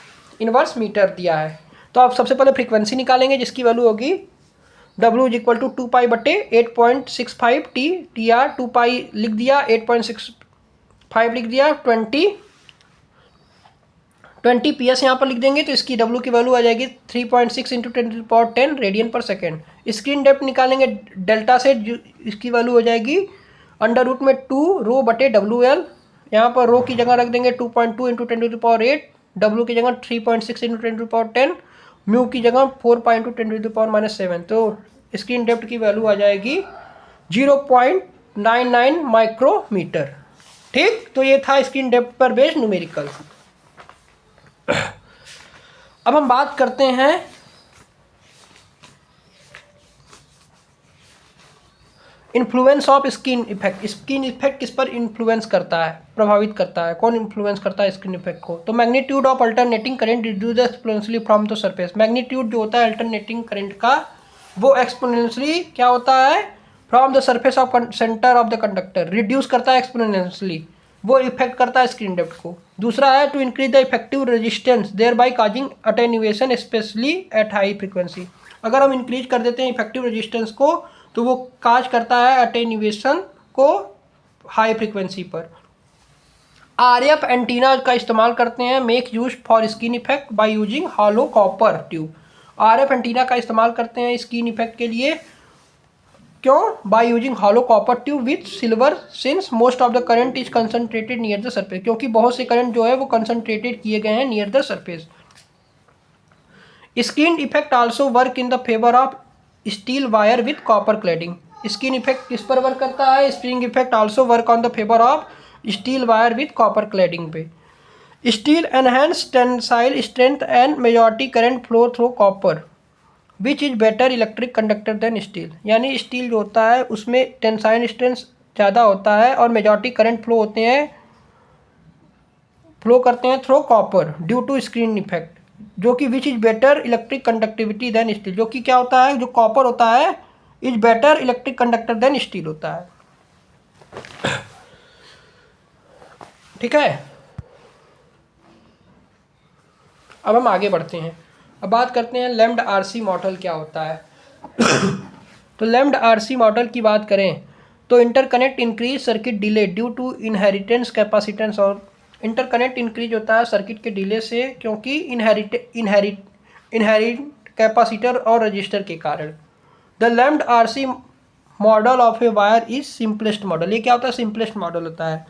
इनवर्स मीटर दिया है। तो आप सबसे पहले फ्रीक्वेंसी निकालेंगे, जिसकी वैल्यू होगी W is equal to 2π/8.65 TR। 2π लिख दिया, 8.65 लिख दिया, 20 PS यहाँ पर लिख देंगे, तो इसकी W की वैल्यू आ जाएगी 3.6 इंटू 10⁻10 रेडियन पर सेकेंड। स्क्रीन डेप्थ निकालेंगे डेल्टा से, इसकी वैल्यू हो जाएगी √2 ρ/WL। यहाँ पर रो की जगह रख देंगे 2.2 इंटू 10⁸8, W की जगह 3.6 इंटू 10⁻10, म्यू की जगह 4π इंटू 10⁻7। तो स्क्रीन डेप्थ की वैल्यू आ जाएगी 0.99 माइक्रोमीटर। ठीक, तो ये था स्क्रीन डेप्थ पर बेस्ड न्यूमेरिकल। अब हम बात करते हैं influence of skin effect. Skin effect किस पर इन्फ्लुएंस करता है, प्रभावित करता है, कौन इन्फ्लुएंस करता है स्किन इफेक्ट को? तो magnitude of alternating current reduces exponentially from the surface. Magnitude जो होता है अल्टरनेटिंग करंट का, वो एक्सपोनेंशियली क्या होता है, from the surface of centre of the conductor, reduce करता है एक्सपोनेंशियली, वो इफेक्ट करता है स्क्रीन डेप्थ को। दूसरा है to increase the effective resistance thereby causing attenuation specially at high frequency. अगर हम इंक्रीज कर देते हैं इफेक्टिव रेजिस्टेंस को, तो वो काज करता है अटेन्यूएशन को हाई फ्रीक्वेंसी पर। RF एंटीना का इस्तेमाल करते हैं, make use for skin effect by using hollow copper tube. RF antenna का इस्तेमाल करते हैं स्किन इफेक्ट के लिए, क्यों? By using hollow copper tube with silver, since most of the current is concentrated near the surface, क्योंकि बहुत से करंट जो है वो कंसंट्रेटेड किए गए हैं near the surface. Skin effect also work in the favour of steel wire with copper cladding. Skin effect किस पर वर्क करता है? Spring effect also work on the favour of steel wire with copper cladding पे। Steel enhance tensile strength and majority current flow through copper which is better electric conductor than steel. यानी steel जो होता है उसमें tensile strength ज़्यादा होता है और मेजॉरिटी करंट फ्लो करते हैं through copper due to screen effect, जो कि which is better electric conductivity than steel, जो कि क्या होता है, जो कॉपर होता है is better electric conductor than steel होता है। ठीक है, अब हम आगे बढ़ते हैं। अब बात करते हैं लैम्ब्ड RC मॉडल क्या होता है। तो लैम्ब्ड RC मॉडल की बात करें तो interconnect increase circuit delay due to inheritance capacitance. और इंटरकनेक्ट इंक्रीज होता है सर्किट के डिले से, क्योंकि इनहेरिट कैपेसिटर और रजिस्टर के कारण। The lumped RC model of a wire is simplest model. ये क्या होता है? सिंपलेस्ट मॉडल होता है।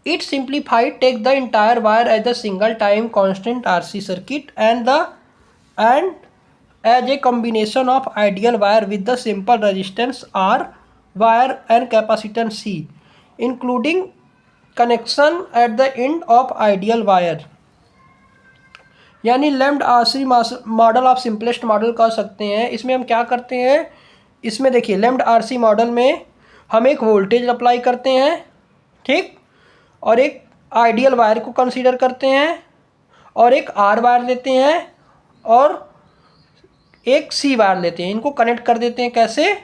It simplified take the entire wire as a single time constant RC circuit and as a combination of ideal wire with the simple resistance R wire and capacitance C, including connection at the end of ideal wire। यानी lambda RC model आप simplest model कह सकते हैं। इसमें हम क्या करते हैं, इसमें देखिए लैम्ब्ड RC मॉडल में हम एक वोल्टेज अप्लाई करते हैं, ठीक, और एक आइडियल वायर को कंसीडर करते हैं, और एक R वायर लेते हैं और एक C वायर लेते हैं। इनको कनेक्ट कर देते हैं, कैसे?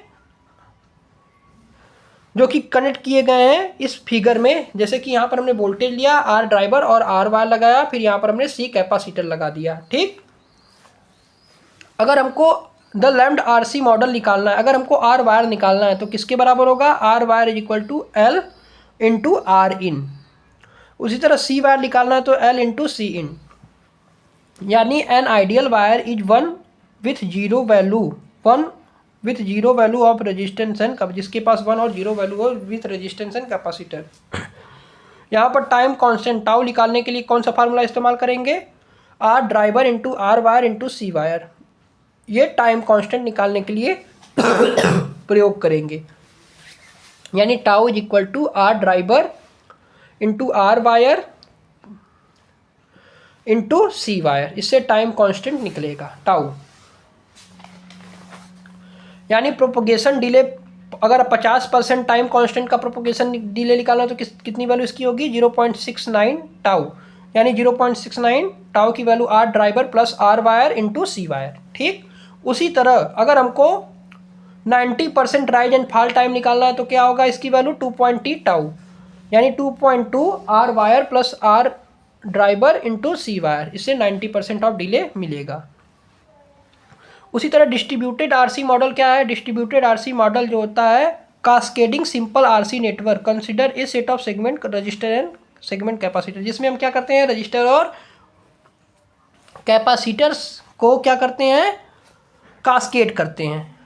जो कि कनेक्ट किए गए हैं इस फिगर में। जैसे कि यहाँ पर हमने वोल्टेज लिया, R ड्राइवर और R वायर लगाया, फिर यहाँ पर हमने C कैपेसिटर लगा दिया। ठीक, अगर हमको द लैम्ब्ड RC मॉडल निकालना है, अगर हमको R वायर निकालना है तो किसके बराबर होगा? R wire is equal to L into R in. उसी तरह C वायर निकालना है तो L इंटू C इन। यानी an ideal wire is one with zero value of resistance and, जिसके पास 1 और 0 वैल्यू हो विथ रेजिस्टेंस एंड कैपेसिटर। यहाँ पर टाइम कांस्टेंट टाउ निकालने के लिए कौन सा फार्मूला इस्तेमाल करेंगे? R driver into R wire into C wire, ये टाइम कांस्टेंट निकालने के लिए प्रयोग करेंगे। यानी tau is equal to R driver into R wire into C wire, इससे टाइम कांस्टेंट निकलेगा टाउ। यानी प्रोपोगेशन डिले, अगर 50% टाइम कांस्टेंट का प्रोपोगेशन डिले निकालना तो कितनी वैल्यू इसकी होगी 0.69 टाउ। यानी 0.69 टाउ की value R driver plus R wire into C wire. ठीक, उसी तरह अगर हमको 90% राइज एंड फॉल टाइम निकालना है तो क्या होगा इसकी वैल्यू 2.t टाउ। यानी 2.2 R wire plus R driver into C wire, इससे 90% ऑफ डिले मिलेगा। उसी तरह डिस्ट्रीब्यूटेड आरसी मॉडल क्या है? डिस्ट्रीब्यूटेड आरसी मॉडल जो होता है cascading simple RC network consider a set of segment register and segment capacitor, जिसमें हम क्या करते हैं रजिस्टर और कैपेसिटर्स को क्या करते हैं कास्केड करते हैं।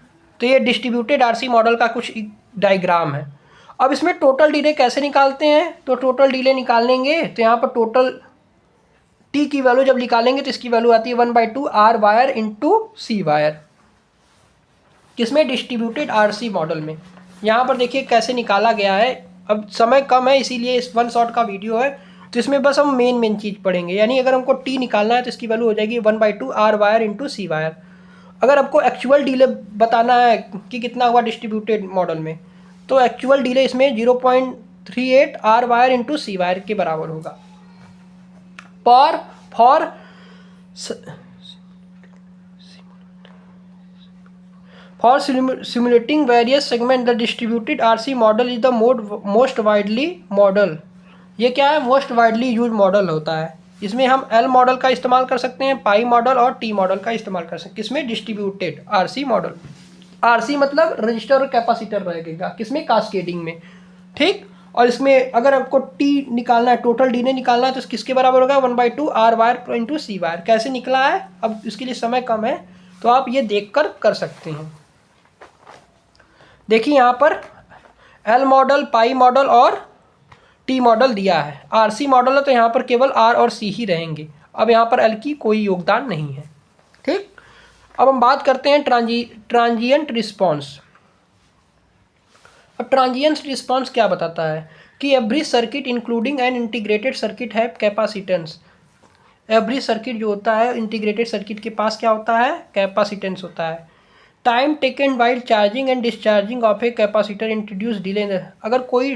तो ये डिस्ट्रीब्यूटेड आरसी मॉडल का कुछ डायग्राम है। अब इसमें टोटल डिले कैसे निकालते हैं? तो टोटल डिले निकालेंगे तो यहाँ पर टोटल टी की वैल्यू जब निकालेंगे तो इसकी वैल्यू आती है 1/2 R wire into C wire, किसमें डिस्ट्रीब्यूटेड आरसी मॉडल में। यहाँ पर देखिए कैसे निकाला गया है। अब समय कम है इसीलिए इस वन शॉट का वीडियो है, तो इसमें बस हम मेन चीज़ पढ़ेंगे। यानी अगर हमको टी निकालना है तो इसकी वैल्यू हो जाएगी 1/2 R wire into C wire. अगर आपको एक्चुअल डिले बताना है कि कितना हुआ डिस्ट्रीब्यूटेड मॉडल में, तो एक्चुअल डिले इसमें 0.38 R wire into C wire के बराबर होगा। For simulating various segments, the distributed RC model is the most widely model। ये क्या है? मोस्ट वाइडली यूज मॉडल होता है। इसमें हम एल मॉडल का इस्तेमाल कर सकते हैं, पाई मॉडल और टी मॉडल का इस्तेमाल कर सकते हैं। किसमें? Distributed RC model. आरसी मतलब रजिस्टर और कैपेसिटर रहेगा, किसमें? कास्केडिंग में। ठीक, और इसमें अगर आपको टी निकालना है, टोटल डिले निकालना है, तो किसके बराबर होगा 1/2 R wire into C wire. कैसे निकला है? अब इसके लिए समय कम है तो आप ये देखकर कर सकते हैं। देखिए यहाँ पर एल मॉडल, पाई मॉडल और टी मॉडल दिया है। आरसी मॉडल है तो यहाँ पर केवल आर और सी ही रहेंगे। अब यहाँ पर एल की कोई योगदान नहीं है। ठीक, अब हम बात करते हैं ट्रांजिएंट रिस्पॉन्स। अब ट्रांजिएंट रिस्पॉन्स क्या बताता है कि every circuit including an integrated circuit है कैपेसिटेंस। एवरी सर्किट जो होता है इंटीग्रेटेड सर्किट के पास क्या होता है? कैपेसिटेंस होता है। Time taken while charging and discharging of a capacitor introduce delay. अगर कोई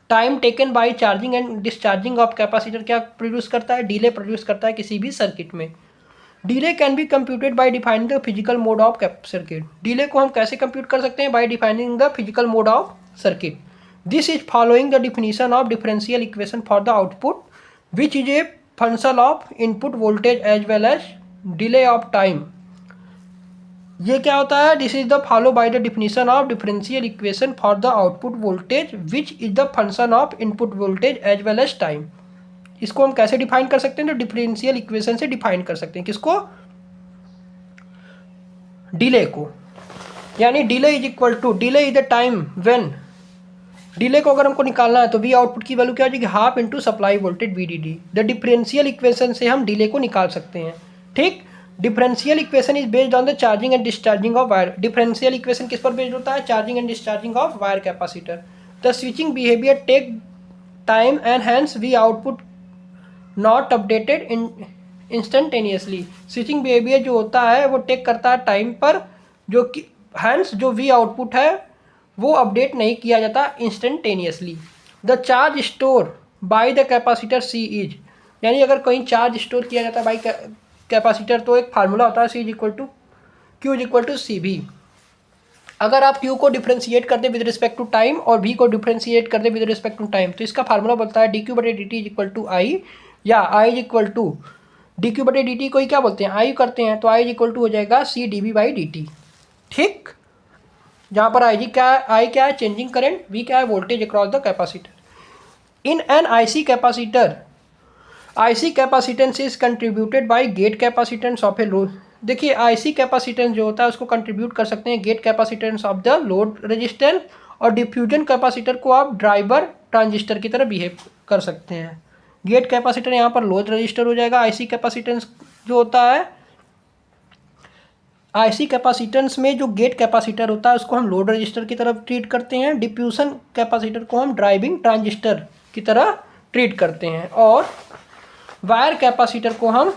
time taken by charging and discharging of capacitor क्या प्रोड्यूस करता है? डिले प्रोड्यूस करता है किसी भी सर्किट में। Delay can be computed by defining the physical mode of circuit. Delay को हम कैसे कंप्यूट कर सकते हैं? By defining the physical mode of circuit. This is following the definition of differential equation for the output which is a function of input voltage as well as delay of time. ये क्या होता है? This is the follow by the definition of differential equation for the output voltage which is the function of input voltage as well as time. इसको हम कैसे define कर सकते हैं? तो डिफरेंशियल इक्वेशन से डिफाइन कर सकते हैं। किसको? डिले को। यानी delay is equal to, delay is the time when, delay को अगर हमको निकालना है तो वी आउटपुट की वैल्यू क्या हो जाएगी? Half into supply voltage VDD। The differential equation से हम डिले को निकाल सकते हैं। ठीक, differential equation is based on the charging and discharging of wire. Differential equation किस पर बेस्ड होता है? Charging and discharging of wire capacitor. The switching behaviour take time and hence we output not updated instantaneously. Switching behaviour जो होता है वो take करता है टाइम पर, जो कि हैंस जो वी आउटपुट है वो अपडेट नहीं किया जाता instantaneously. The charge store by the capacitor C is, यानी अगर कहीं चार्ज स्टोर किया जाता है बाई कैपेसिटर तो एक फार्मूला होता है C is equal to CV। अगर आप Q को डिफ्रेंशिएट कर दे विद रिस्पेक्ट टू टाइम और V को डिफ्रेंशिएट कर दे विद रिस्पेक्ट टू टाइम तो इसका फार्मूला बोलता है dQ/dt is equal to I, या I is equal to dQ/dt को ही क्या बोलते हैं? I करते हैं तो I इज इक्वल टू हो जाएगा CdV/dt। ठीक, जहाँ पर I क्या है? चेंजिंग करंट, V क्या है? Voltage across the capacitor. In an IC capacitor, IC capacitance is contributed by gate capacitance of a load. देखिए IC कैपेसिटेंस जो होता है उसको कंट्रीब्यूट कर सकते हैं gate capacitance of the load resistance, और डिफ्यूजन कैपेसिटर को आप ड्राइवर ट्रांजिस्टर की तरह बिहेव कर सकते हैं। गेट कैपेसिटर यहाँ पर लोड रजिस्टर हो जाएगा। आईसी कैपेसिटेंस जो होता है, आईसी कैपेसिटेंस में जो गेट कैपेसिटर होता है उसको हम लोड रजिस्टर की तरफ ट्रीट करते हैं। डिफ्यूजन कैपेसिटर को हम ड्राइविंग ट्रांजिस्टर की तरह ट्रीट करते हैं। और वायर कैपेसिटर को हम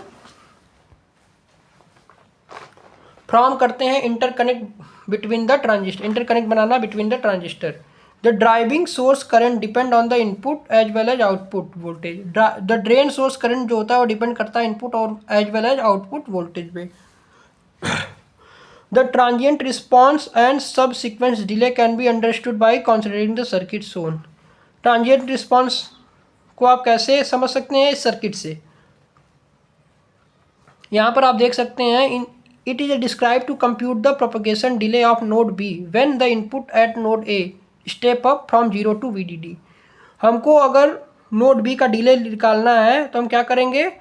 फॉर्म करते हैं interconnect between the transistor, interconnect बनाना between the transistor. The driving source current depend on the input as well as output voltage. The drain source current जो होता है वो डिपेंड करता है इनपुट और as well as output voltage पे। The transient response and subsequent delay can be understood by considering the circuit shown. Transient response को आप कैसे समझ सकते हैं इस सर्किट से? यहाँ पर आप देख सकते हैं it is described to compute the propagation delay of node B when the input at node A step up from 0 to VDD. हमको अगर नोड B का डिले निकालना है तो हम क्या करेंगे,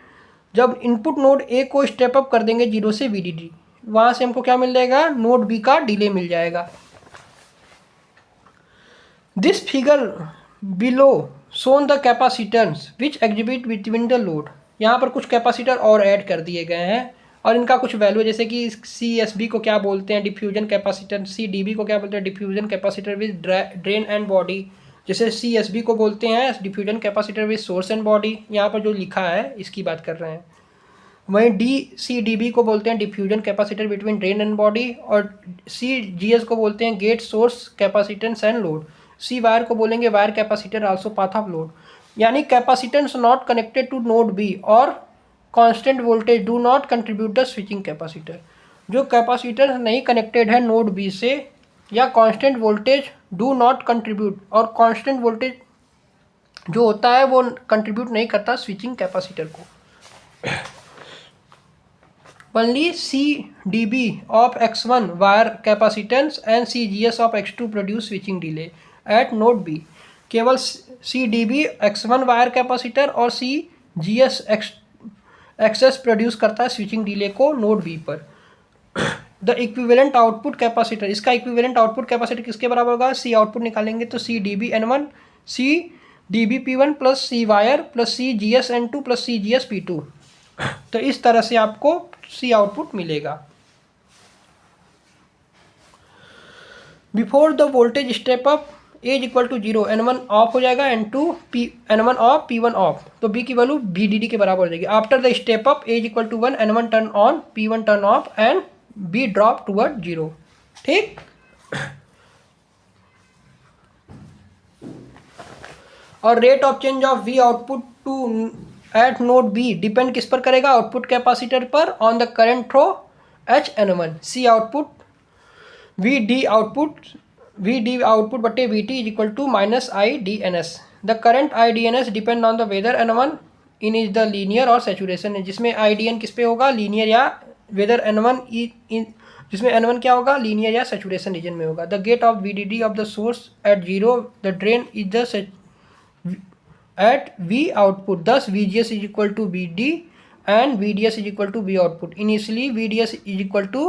जब इनपुट नोड A को स्टेप अप कर देंगे 0 से VDD, वहाँ से हमको क्या मिल जाएगा, नोड B का डिले मिल जाएगा। This figure below shown the capacitance which exhibit between the load. यहाँ पर कुछ कैपेसिटर और ऐड कर दिए गए हैं और इनका कुछ वैल्यू, जैसे कि CSB को क्या बोलते हैं, डिफ्यूजन कैपेसिटर, CDB को क्या बोलते हैं, diffusion capacitor with drain and body. जैसे CSB को बोलते हैं diffusion capacitor with source and body, यहाँ पर जो लिखा है इसकी बात कर रहे हैं। वहीं CDB को बोलते हैं diffusion capacitor between drain and body, और CGS को बोलते हैं gate source capacitance and load. C wire को बोलेंगे wire capacitor also path of load. यानी capacitance not connected to node B और constant voltage do not contribute the switching capacitor. जो capacitor नहीं कनेक्टेड है नोड B से या constant voltage do not contribute, और कांस्टेंट वोल्टेज जो होता है वो कंट्रीब्यूट नहीं करता स्विचिंग कैपेसिटर को। Only CDB of X1 wire capacitance and CGS of X2 produce switching delay at node B। केवल CDB X1 वायर कैपेसिटर और CGS XS प्रोड्यूस करता है स्विचिंग डिले को नोड B पर। द इक्विवेलेंट आउटपुट कैपेसिटर, इसका equivalent output capacitor किसके बराबर होगा, C आउटपुट निकालेंगे तो CDB N1 CDB P1 plus C wire plus CGS N2 plus CGS P2। तो इस तरह से आपको C आउटपुट मिलेगा। Before the voltage step up A equal to 0, N1 off हो जाएगा, N1 ऑफ, P1 ऑफ, तो B की वैल्यू VDD के बराबर हो जाएगी। After the step up A equal to 1, N1 turn on, P1 turn off and B drop toward 0। ठीक, और rate of change of V output to at node B depend किस पर करेगा, आउटपुट कैपेसिटर पर, on the current through HN1। C output VD output बटे VT is equal to minus IDNS। The current IDNS depend on the whether N1 in is the linear और saturation है, जिसमें IDN किस पे होगा, linear या weather N1 इन, जिसमें N1 क्या होगा, लीनियर या सेचुरेशन रीजन में होगा। The gate of VDD of the source at 0, the drain is the at V output, thus VGS is equal to VD and VDS is equal to V output। Initially VDS is equal to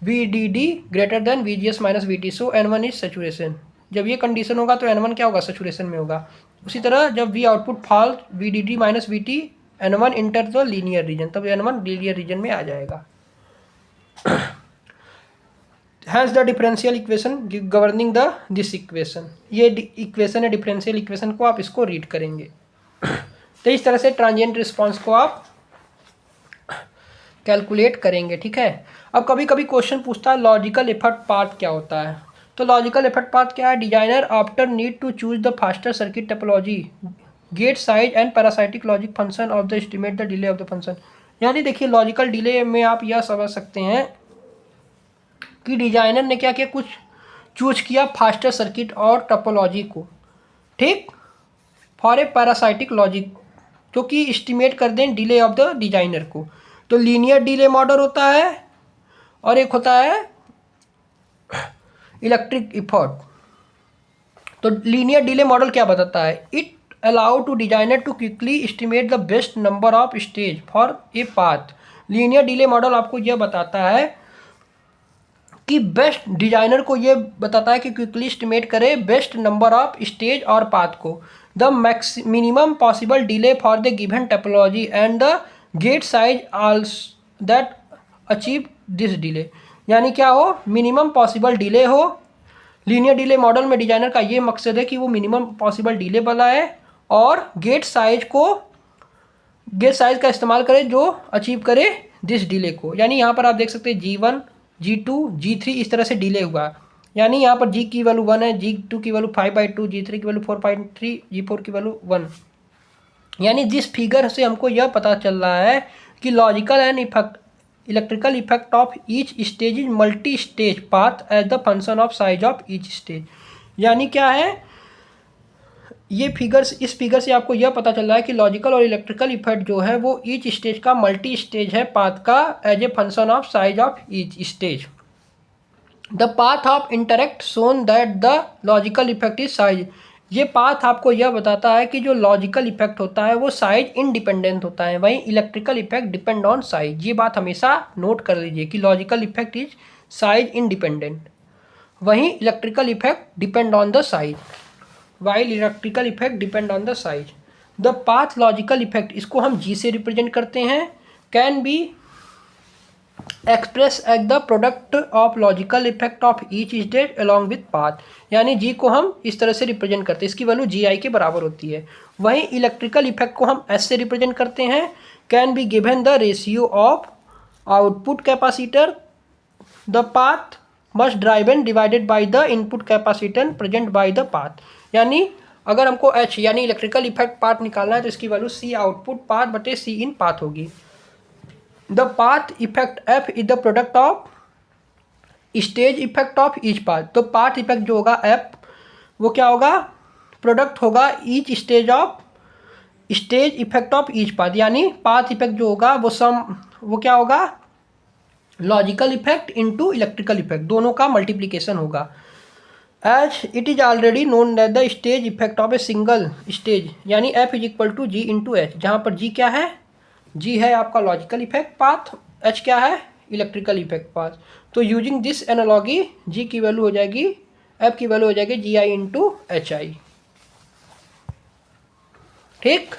VDD greater than VGS minus VT, so N1 is saturation। जब ये condition होगा तो N1 क्या होगा, saturation में होगा। उसी तरह जब V output fall VDD minus VT, N1 enter the linear region, तब N1 लीनियर रीजन में आ जाएगा। Has the differential equation governing the this equation, ये इक्वेशन है डिफरेंशियल इक्वेशन को आप इसको रीड करेंगे। तो इस तरह से ट्रांजिएंट रिस्पांस को आप कैलकुलेट करेंगे। ठीक है, अब कभी कभी क्वेश्चन पूछता है लॉजिकल एफर्ट पाथ क्या होता है। तो लॉजिकल एफर्ट पाथ क्या है, designer after need to choose the faster circuit topology, gate size and parasitic logic function of the estimate the delay of the function. यानी देखिए लॉजिकल डिले में आप यह समझ सकते हैं कि डिजाइनर ने क्या किया, कुछ चूज किया फास्टर सर्किट और टोपोलॉजी को, ठीक, फॉर ए पैरासाइटिक लॉजिक, जो कि एस्टिमेट कर दें डिले ऑफ द डिजाइनर को। तो लीनियर डिले मॉडल होता है और एक होता है इलेक्ट्रिक एफर्ट। तो लीनियर डिले मॉडल क्या बताता है, it allow to designer to quickly estimate the best number of stage for a path. Linear delay model आपको यह बताता है कि बेस्ट, डिजाइनर को ये बताता है कि क्विकली एस्टिमेट करे बेस्ट नंबर ऑफ स्टेज और पाथ को। The minimum possible delay for the given topology and the gate size also that achieve this delay. यानी क्या हो, मिनिमम पॉसिबल डिले हो। लीनियर डिले मॉडल में डिजाइनर का ये मकसद है कि वो मिनिमम पॉसिबल डिले बनाए और गेट साइज का इस्तेमाल करे जो अचीव करे दिस डिले को। यानी यहाँ पर आप देख सकते हैं G1, G2, G3 इस तरह से डिले हुआ। यानी यहाँ पर G की वैल्यू 1 है, G2 की वैल्यू 5/2, G3 की वैल्यू 4.3, G4 की वैल्यू 1। यानी जिस फिगर से हमको यह पता चल रहा है कि logical and electrical effect of each stage is multi stage path as the function of size of each stage. यानी क्या है, इस फिगर से आपको यह पता चल रहा है कि लॉजिकल और इलेक्ट्रिकल इफेक्ट जो है वो ईच स्टेज का मल्टी स्टेज है पाथ का as a function of size of each stage. The path of interact shown that the logical effect is size. ये पाथ आपको यह बताता है कि जो लॉजिकल इफेक्ट होता है वो साइज इंडिपेंडेंट होता है, वहीं electrical effect depend on size. ये बात हमेशा नोट कर लीजिए कि logical effect is size independent, वहीं electrical effect depend on the size, while electrical effect depend on the size. The path logical effect, इसको हम जी से रिप्रेजेंट करते हैं, can be express at the product of logical effect of each stage along with path. यानी G को हम इस तरह से रिप्रेजेंट करते हैं, इसकी वैल्यू GI के बराबर होती है। वहीं इलेक्ट्रिकल इफेक्ट को हम S से रिप्रेजेंट करते हैं, can be given the ratio of output capacitor the path must driven divided by the input capacitance present by the path. यानी अगर हमको H यानी इलेक्ट्रिकल इफेक्ट पाथ निकालना है तो इसकी वैल्यू C आउटपुट पाथ बटे C इन पाथ होगी। The path effect F is the product of stage effect of each path. तो पाथ इफेक्ट जो होगा F वो क्या होगा, प्रोडक्ट होगा each stage effect of each path. यानी पाथ इफेक्ट जो होगा वो क्या होगा, logical effect into electrical effect, दोनों का मल्टीप्लिकेशन होगा। As it is already known that the stage effect of A single stage, यानी F is equal to G into H, जहाँ पर G क्या है, G है आपका लॉजिकल इफेक्ट पाथ, H क्या है इलेक्ट्रिकल इफेक्ट पाथ। तो यूजिंग दिस एनालॉगी G की वैल्यू हो जाएगी, F की वैल्यू हो जाएगी GI इंटू HI। ठीक,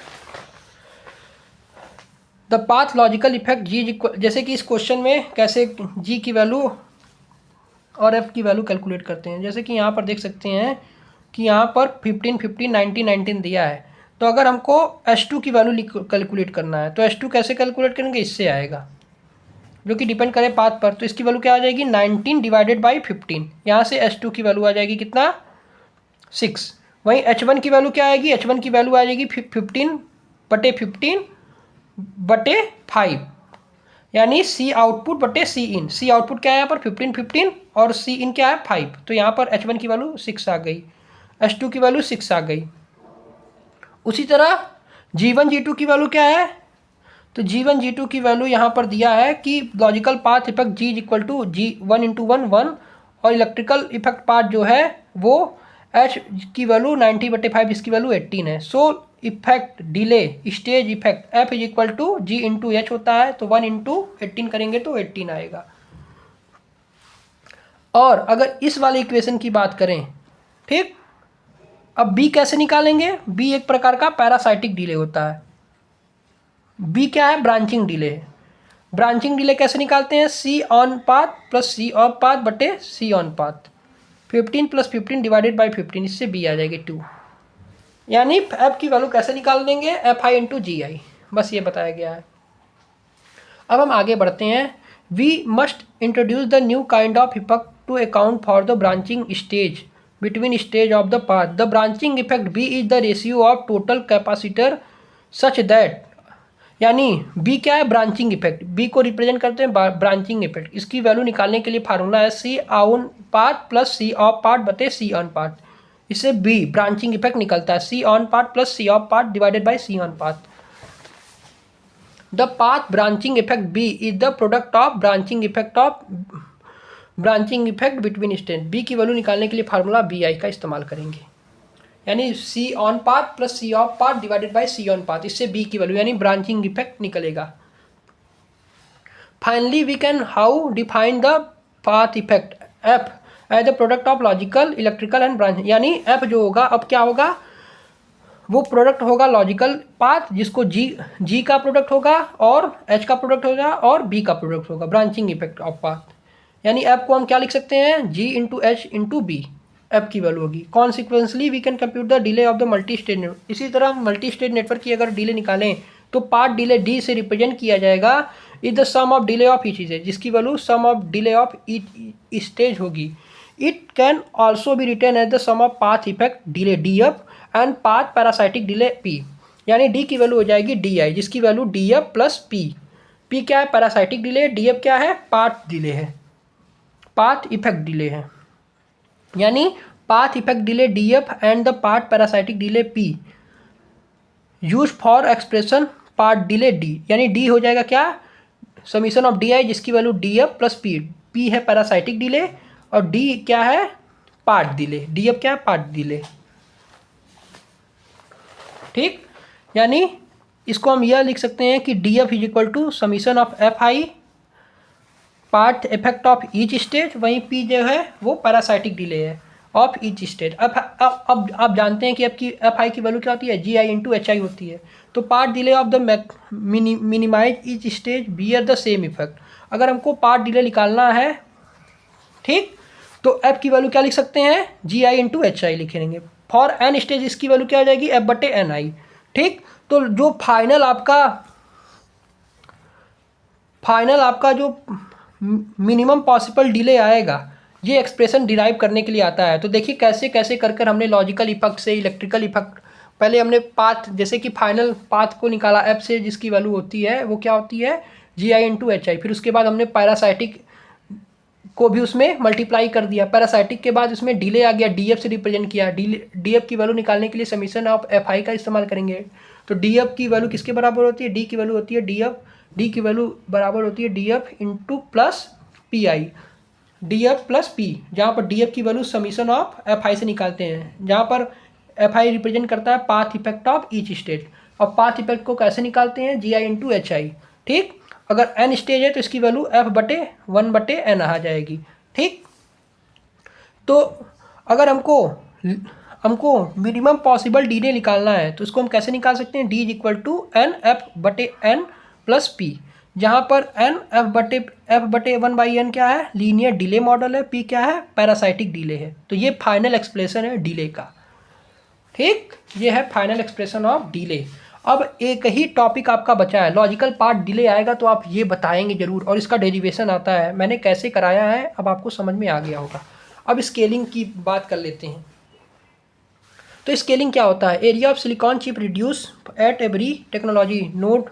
the path logical effect G, जैसे कि इस क्वेश्चन में कैसे G की वैल्यू और F की वैल्यू कैलकुलेट करते हैं। जैसे कि यहाँ पर देख सकते हैं कि यहाँ पर 15, 15, 19, 19 दिया है। तो अगर हमको H2 की वैल्यू कैलकुलेट करना है तो H2 कैसे कैलकुलेट करेंगे, इससे आएगा जो कि डिपेंड करे पाथ पर। तो इसकी वैल्यू क्या आ जाएगी, 19 डिवाइडेड बाई 15। यहाँ से H2 की वैल्यू आ जाएगी कितना, 6। वहीं H1 की वैल्यू क्या आएगी, H1 की वैल्यू आ जाएगी 15 बटे 15 बटे 5, यानी C आउटपुट बटे C इन। C आउटपुट क्या है यहाँ पर 15, 15 और C इन क्या है 5। तो यहाँ पर H1 की वैल्यू 6 आ गई, H2 की वैल्यू 6 आ गई। उसी तरह G1 G2 की वैल्यू क्या है, तो G1 G2 की वैल्यू यहाँ पर दिया है कि logical path effect G is equal to G1 into 1 1, और इलेक्ट्रिकल इफेक्ट पाथ जो है वो H की वैल्यू 90 बटे 5, इसकी वैल्यू 18 है। So effect delay stage effect F is equal to G into H होता है, तो 1 इंटू 18 करेंगे तो 18 आएगा। और अगर इस वाले इक्वेशन की बात करें, ठीक, अब B कैसे निकालेंगे, B एक प्रकार का पैरासाइटिक डिले होता है। B क्या है, ब्रांचिंग डिले। ब्रांचिंग डिले कैसे निकालते हैं, C on path plus C off path बटे C on path, 15 plus 15 divided by 15, इससे B आ जाएगी 2। यानी F की वैल्यू कैसे निकाल देंगे, FI इंटू GI, बस ये बताया गया है। अब हम आगे बढ़ते हैं। We must introduce the new kind of effect to account for the branching stage between stage of the path. The branching effect B is the ratio of total capacitor such that, यानी B क्या है, branching effect, B को represent करते हैं branching effect. इसकी value निकालने के लिए फार्मूला है C on path plus C off path बटे C ऑन पाथ। इससे B ब्रांचिंग इफेक्ट निकलता है, C on path plus C off path divided by C on path. The path branching effect B is the product of branching effect between stage. B की value निकालने के लिए formula BI का इस्तेमाल करेंगे, यानी C on path plus C off path divided by C on path, इससे B की वैल्यू यानी ब्रांचिंग इफेक्ट निकलेगा। Finally we can how define the path effect F as the product of logical electrical and branch. यानी F जो होगा, अब क्या होगा, वो प्रोडक्ट होगा लॉजिकल पाथ, जिसको जी का प्रोडक्ट होगा और एच का प्रोडक्ट होगा और बी का प्रोडक्ट होगा, ब्रांचिंग इफेक्ट ऑफ पाथ। यानी एफ को हम क्या लिख सकते हैं, G into H into B, F की वैल्यू होगी। Consequently we can compute the delay of the multi stage network. इसी तरह हम मल्टी स्टेज नेटवर्क की अगर डिले निकालें तो पाथ डिले डी से रिप्रेजेंट किया जाएगा is the sum of delay of each stage, जिसकी value sum of delay of each stage होगी। It can also be written as the sum of path effect delay D F and path parasitic delay P. यानी D की value हो जाएगी D I, जिसकी value D F plus P. P क्या है, parasitic delay, D F क्या है, path delay है, पाथ इफेक्ट डिले है। यानी पाथ effect delay D F and the path parasitic delay P use for expression path delay D. यानी D हो जाएगा क्या, समीशन ऑफ डी आई, जिसकी value D F plus P. P है पैरासाइटिक डिले और डी क्या है, पाथ डिले। डी एफ क्या है, पाथ डिले। ठीक, यानी इसको हम यह लिख सकते हैं कि D F is equal to summation of F I path effect of each stage, वहीं पी जो है वो पैरासाइटिक डिले है ऑफ ईच स्टेज। अब आप जानते हैं कि आपकी एफ आई की वैल्यू क्या होती है, जी आई इंटू एच आई होती है। तो path delay of the minimize each stage bear the same effect. अगर हमको पाथ डिले निकालना है, ठीक, तो एफ की वैल्यू क्या लिख सकते हैं, जी आई इंटू एच आई लिखेंगे। फॉर एन स्टेज इसकी वैल्यू क्या हो जाएगी, एफ बटे एन आई। ठीक, तो जो फाइनल आपका जो मिनिमम पॉसिबल डिले आएगा, ये एक्सप्रेशन डिराइव करने के लिए आता है। तो देखिए कैसे कैसे कर कर हमने लॉजिकल इफेक्ट से इलेक्ट्रिकल इफेक्ट, पहले हमने पाथ, जैसे कि फाइनल पाथ को निकाला एफ से, जिसकी वैल्यू होती है वो क्या होती है, जी आई इंटू एच आई। फिर उसके बाद हमने पैरासाइटिक को भी उसमें मल्टीप्लाई कर दिया। पैरासाइटिक के बाद उसमें डिले आ गया, डी एफ से रिप्रेजेंट किया। डी एफ की वैल्यू निकालने के लिए समीशन ऑफ एफ आई का इस्तेमाल करेंगे। तो डी एफ की वैल्यू किसके बराबर होती है, डी की वैल्यू होती है डी एफ, डी की वैल्यू बराबर होती है D F into plus P I, D F plus P, जहाँ पर डी एफ की वैल्यू समीशन ऑफ एफ आई से निकालते हैं, जहाँ पर एफ आई रिप्रेजेंट करता है path effect of each stage. और पाथ इफेक्ट को कैसे निकालते हैं, जी आई इंटू एच आई। ठीक, अगर एन स्टेज है तो इसकी वैल्यू एफ बटे वन बटे एन आ जाएगी। ठीक, तो अगर हमको मिनिमम पॉसिबल डिले निकालना है तो इसको हम कैसे निकाल सकते हैं, D is equal to N F बटे एन प्लस पी, जहाँ पर एन एफ बटे वन बाई एन क्या है, लीनियर डिले मॉडल है, पी क्या है, पैरासाइटिक डिले है। तो ये फाइनल एक्सप्रेशन है डिले का। ठीक, ये है फाइनल एक्सप्रेशन ऑफ डिले। अब एक ही टॉपिक आपका बचा है, लॉजिकल पार्ट डिले आएगा तो आप ये बताएंगे जरूर, और इसका डेरिवेशन आता है, मैंने कैसे कराया है अब आपको समझ में आ गया होगा। अब स्केलिंग की बात कर लेते हैं। तो स्केलिंग क्या होता है, area of silicon chip reduce at every technology node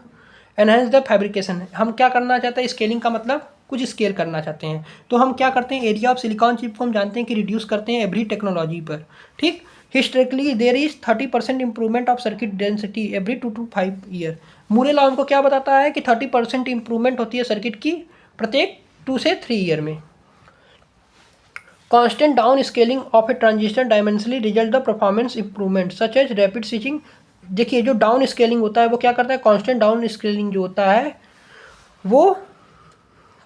enhance the fabrication. हम क्या करना चाहते हैं, स्केलिंग का मतलब कुछ स्केल करना चाहते हैं, तो हम क्या करते हैं, एरिया ऑफ सिलिकॉन चिप को हम जानते हैं कि रिड्यूस करते हैं एवरी टेक्नोलॉजी पर। ठीक, historically there is 30% improvement of circuit density every 2 to 5 year. Moore law हमको क्या बताता है कि 30% इंप्रूवमेंट होती है सर्किट की प्रत्येक 2 से 3 ईयर में। Constant down scaling of a transistor dimensionally result the performance improvement such as rapid switching. देखिए जो डाउन स्केलिंग होता है वो क्या करता है, कांस्टेंट डाउन स्केलिंग जो होता है वो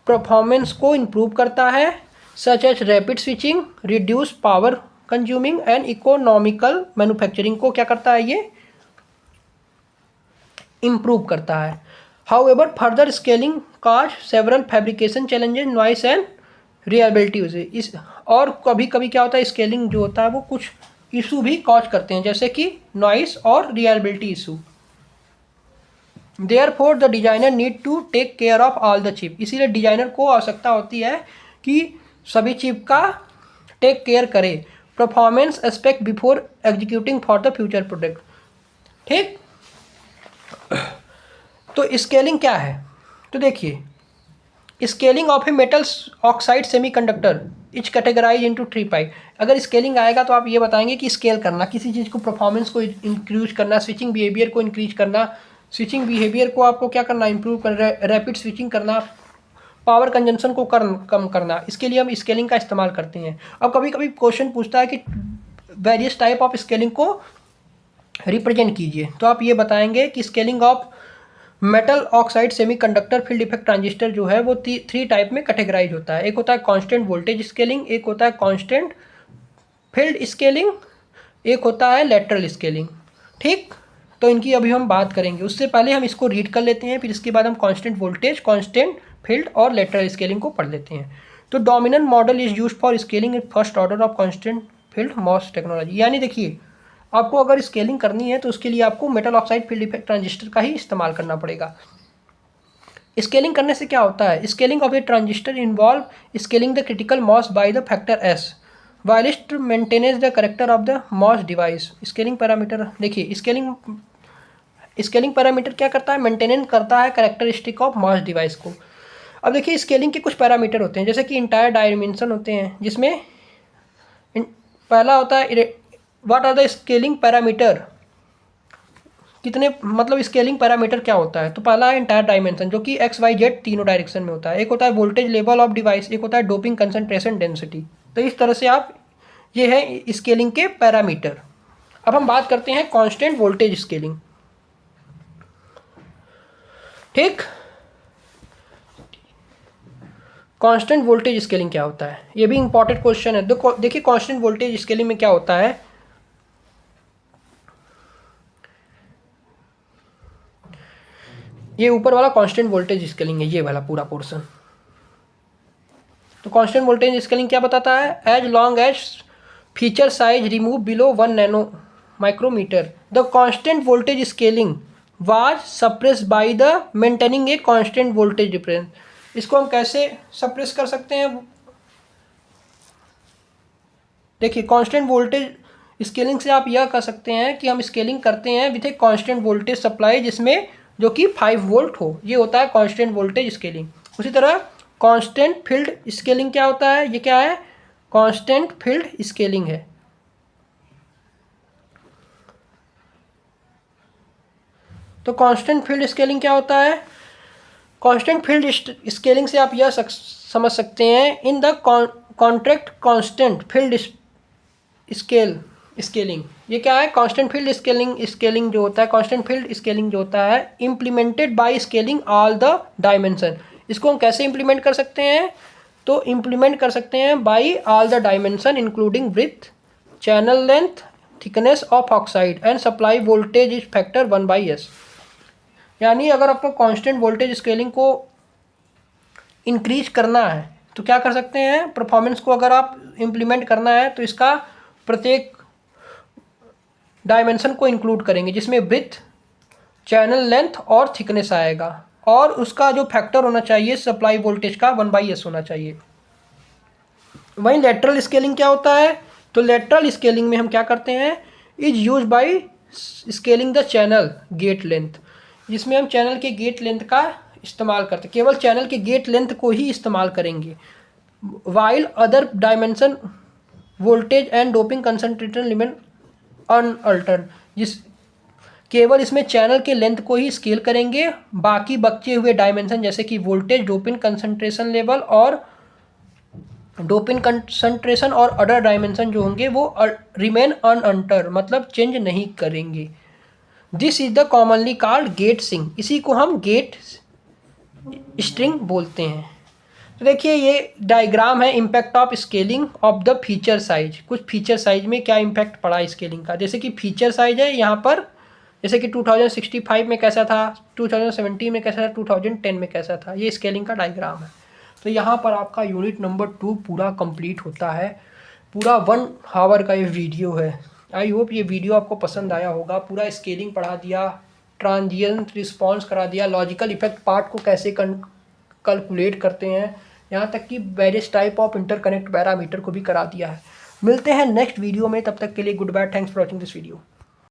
परफॉर्मेंस को इम्प्रूव करता है, such as rapid switching, reduce power consuming and economical manufacturing को क्या करता है, ये इम्प्रूव करता है। However further scaling cause several fabrication challenges, noise and reliability. इस और कभी कभी क्या होता है, स्केलिंग जो होता है वो कुछ इशू भी कॉज करते हैं, जैसे कि नॉइस और reliability issue. Therefore the designer need to take care of all the chip. इसीलिए डिजाइनर को आवश्यकता होती है कि सभी चिप का टेक केयर करे, performance aspect before executing for the future product. ठीक, तो स्केलिंग क्या है, तो देखिए scaling of a metal oxide semiconductor each categorize into 3 part. अगर स्केलिंग आएगा तो आप ये बताएंगे कि स्केल करना, किसी चीज़ को परफॉर्मेंस को इंक्रीज करना, स्विचिंग बिहेवियर को इंक्रीज करना, स्विचिंग बिहेवियर को आपको क्या करना, इंप्रूव करना, रैपिड स्विचिंग करना, पावर कंजम्पशन को कम करना। इसके लिए हम स्केलिंग का इस्तेमाल करते हैं। अब कभी कभी क्वेश्चन पूछता है कि वेरियस टाइप ऑफ स्केलिंग को रिप्रेजेंट कीजिए, तो आप ये बताएंगे कि scaling of metal oxide semiconductor field effect transistor जो है वो 3 टाइप में कैटेगराइज होता है। एक होता है कांस्टेंट वोल्टेज स्केलिंग, एक होता है कांस्टेंट फील्ड स्केलिंग, एक होता है लेटरल स्केलिंग। ठीक, तो इनकी अभी हम बात करेंगे। उससे पहले हम इसको रीड कर लेते हैं, फिर इसके बाद हम कांस्टेंट वोल्टेज, कांस्टेंट फील्ड और लेटरल स्केलिंग को पढ़ लेते हैं। तो dominant model is used for scaling in first order of constant field MOS technology. यानी देखिए, आपको अगर स्केलिंग करनी है तो उसके लिए आपको metal oxide field effect transistor का ही इस्तेमाल करना पड़ेगा। स्केलिंग करने से क्या होता है? Scaling of a transistor involve scaling the critical MOS by the factor S whilst maintenance the character of the MOS device. Scaling parameter देखिए, स्केलिंग पैरामीटर क्या करता है? मेंटेनेंस करता है करेक्टरिस्टिक ऑफ मॉस डिवाइस को। अब देखिए, स्केलिंग के कुछ पैरामीटर होते हैं, जैसे कि इंटायर डायमेंशन होते हैं, जिसमें पहला होता है what are the scaling parameter. कितने मतलब स्केलिंग पैरामीटर क्या होता है? तो पहला है इंटायर डायमेंशन, जो कि एक्स वाई जेड तीनों डायरेक्शन में होता है। एक होता है वोल्टेज लेवल ऑफ डिवाइस, एक होता है डोपिंग कंसंट्रेशन डेंसिटी। तो इस तरह से आप, ये है स्केलिंग के पैरामीटर। अब हम बात करते हैं कांस्टेंट वोल्टेज स्केलिंग। ठीक, कांस्टेंट वोल्टेज स्केलिंग क्या होता है? ये भी इंपॉर्टेंट क्वेश्चन है। देखिए, कांस्टेंट वोल्टेज स्केलिंग में क्या होता है, ये ऊपर वाला कांस्टेंट वोल्टेज स्केलिंग है, ये वाला पूरा पोर्शन। तो कांस्टेंट वोल्टेज स्केलिंग क्या बताता है? As long as feature size remove below 1 nano micrometer the constant voltage scaling was suppress by the maintaining a constant voltage difference. इसको हम कैसे सप्रेस कर सकते हैं? देखिए, कांस्टेंट वोल्टेज स्केलिंग से आप यह कर सकते हैं कि हम स्केलिंग करते हैं with A constant voltage supply, जिसमें जो कि 5 वोल्ट हो। ये होता है कांस्टेंट वोल्टेज स्केलिंग। उसी तरह कांस्टेंट फील्ड स्केलिंग क्या होता है? ये क्या है? कांस्टेंट फील्ड स्केलिंग है। तो कांस्टेंट फील्ड स्केलिंग क्या होता है? कांस्टेंट फील्ड स्केलिंग से आप यह समझ सकते हैं, in the contract constant field scaling. ये क्या है? कांस्टेंट फील्ड स्केलिंग जो होता है, कांस्टेंट फील्ड स्केलिंग जो होता है, implemented by scaling all the dimension. इसको हम कैसे इम्प्लीमेंट कर सकते हैं? तो इम्प्लीमेंट कर सकते हैं by all the dimension including breadth, channel length, thickness of oxide and supply voltage is factor 1/s। यानी अगर आपको कांस्टेंट वोल्टेज स्केलिंग को इंक्रीज करना है तो क्या कर सकते हैं? परफॉर्मेंस को अगर आप इम्प्लीमेंट करना है तो इसका प्रत्येक डायमेंशन को इंक्लूड करेंगे, जिसमें ब्रेथ, चैनल लेंथ और थिकनेस आएगा, और उसका जो फैक्टर होना चाहिए सप्लाई वोल्टेज का 1/s होना चाहिए। वहीं लेटरल स्केलिंग क्या होता है? तो लेटरल स्केलिंग में हम क्या करते हैं? Is use by scaling the channel gate length, जिसमें हम चैनल के गेट लेंथ का इस्तेमाल करते हैं, केवल चैनल के गेट लेंथ को ही इस्तेमाल करेंगे। While other dimension voltage and doping concentration limit unaltered, केवल इसमें चैनल के लेंथ को ही स्केल करेंगे, बाकी बचे हुए डायमेंशन जैसे कि वोल्टेज, डोपिंग कंसंट्रेशन लेवल और डोपिंग कंसंट्रेशन और अदर डायमेंशन जो होंगे वो रिमेन अनअल्टर्ड, मतलब चेंज नहीं करेंगे। This is the commonly called gate string. इसी को हम गेट स्ट्रिंग बोलते हैं। तो देखिए, ये डायग्राम है impact of scaling of the feature size. कुछ फीचर साइज में क्या इम्पैक्ट पड़ा स्केलिंग का, जैसे कि फीचर साइज है यहाँ पर, जैसे कि 2065 में कैसा था, 2017 में कैसा था, 2010 में कैसा था। ये स्केलिंग का डायग्राम है। तो यहाँ पर आपका यूनिट नंबर 2 पूरा कंप्लीट होता है। पूरा 1 आवर का ये वीडियो है। आई होप ये वीडियो आपको पसंद आया होगा। पूरा स्केलिंग पढ़ा दिया, ट्रांजिएंट रिस्पॉन्स करा दिया, लॉजिकल इफेक्ट पार्ट को कैसे कैलकुलेट करते हैं, यहाँ तक कि various type of interconnect parameter को भी करा दिया है। मिलते हैं नेक्स्ट वीडियो में, तब तक के लिए good bye, thanks for watching this video.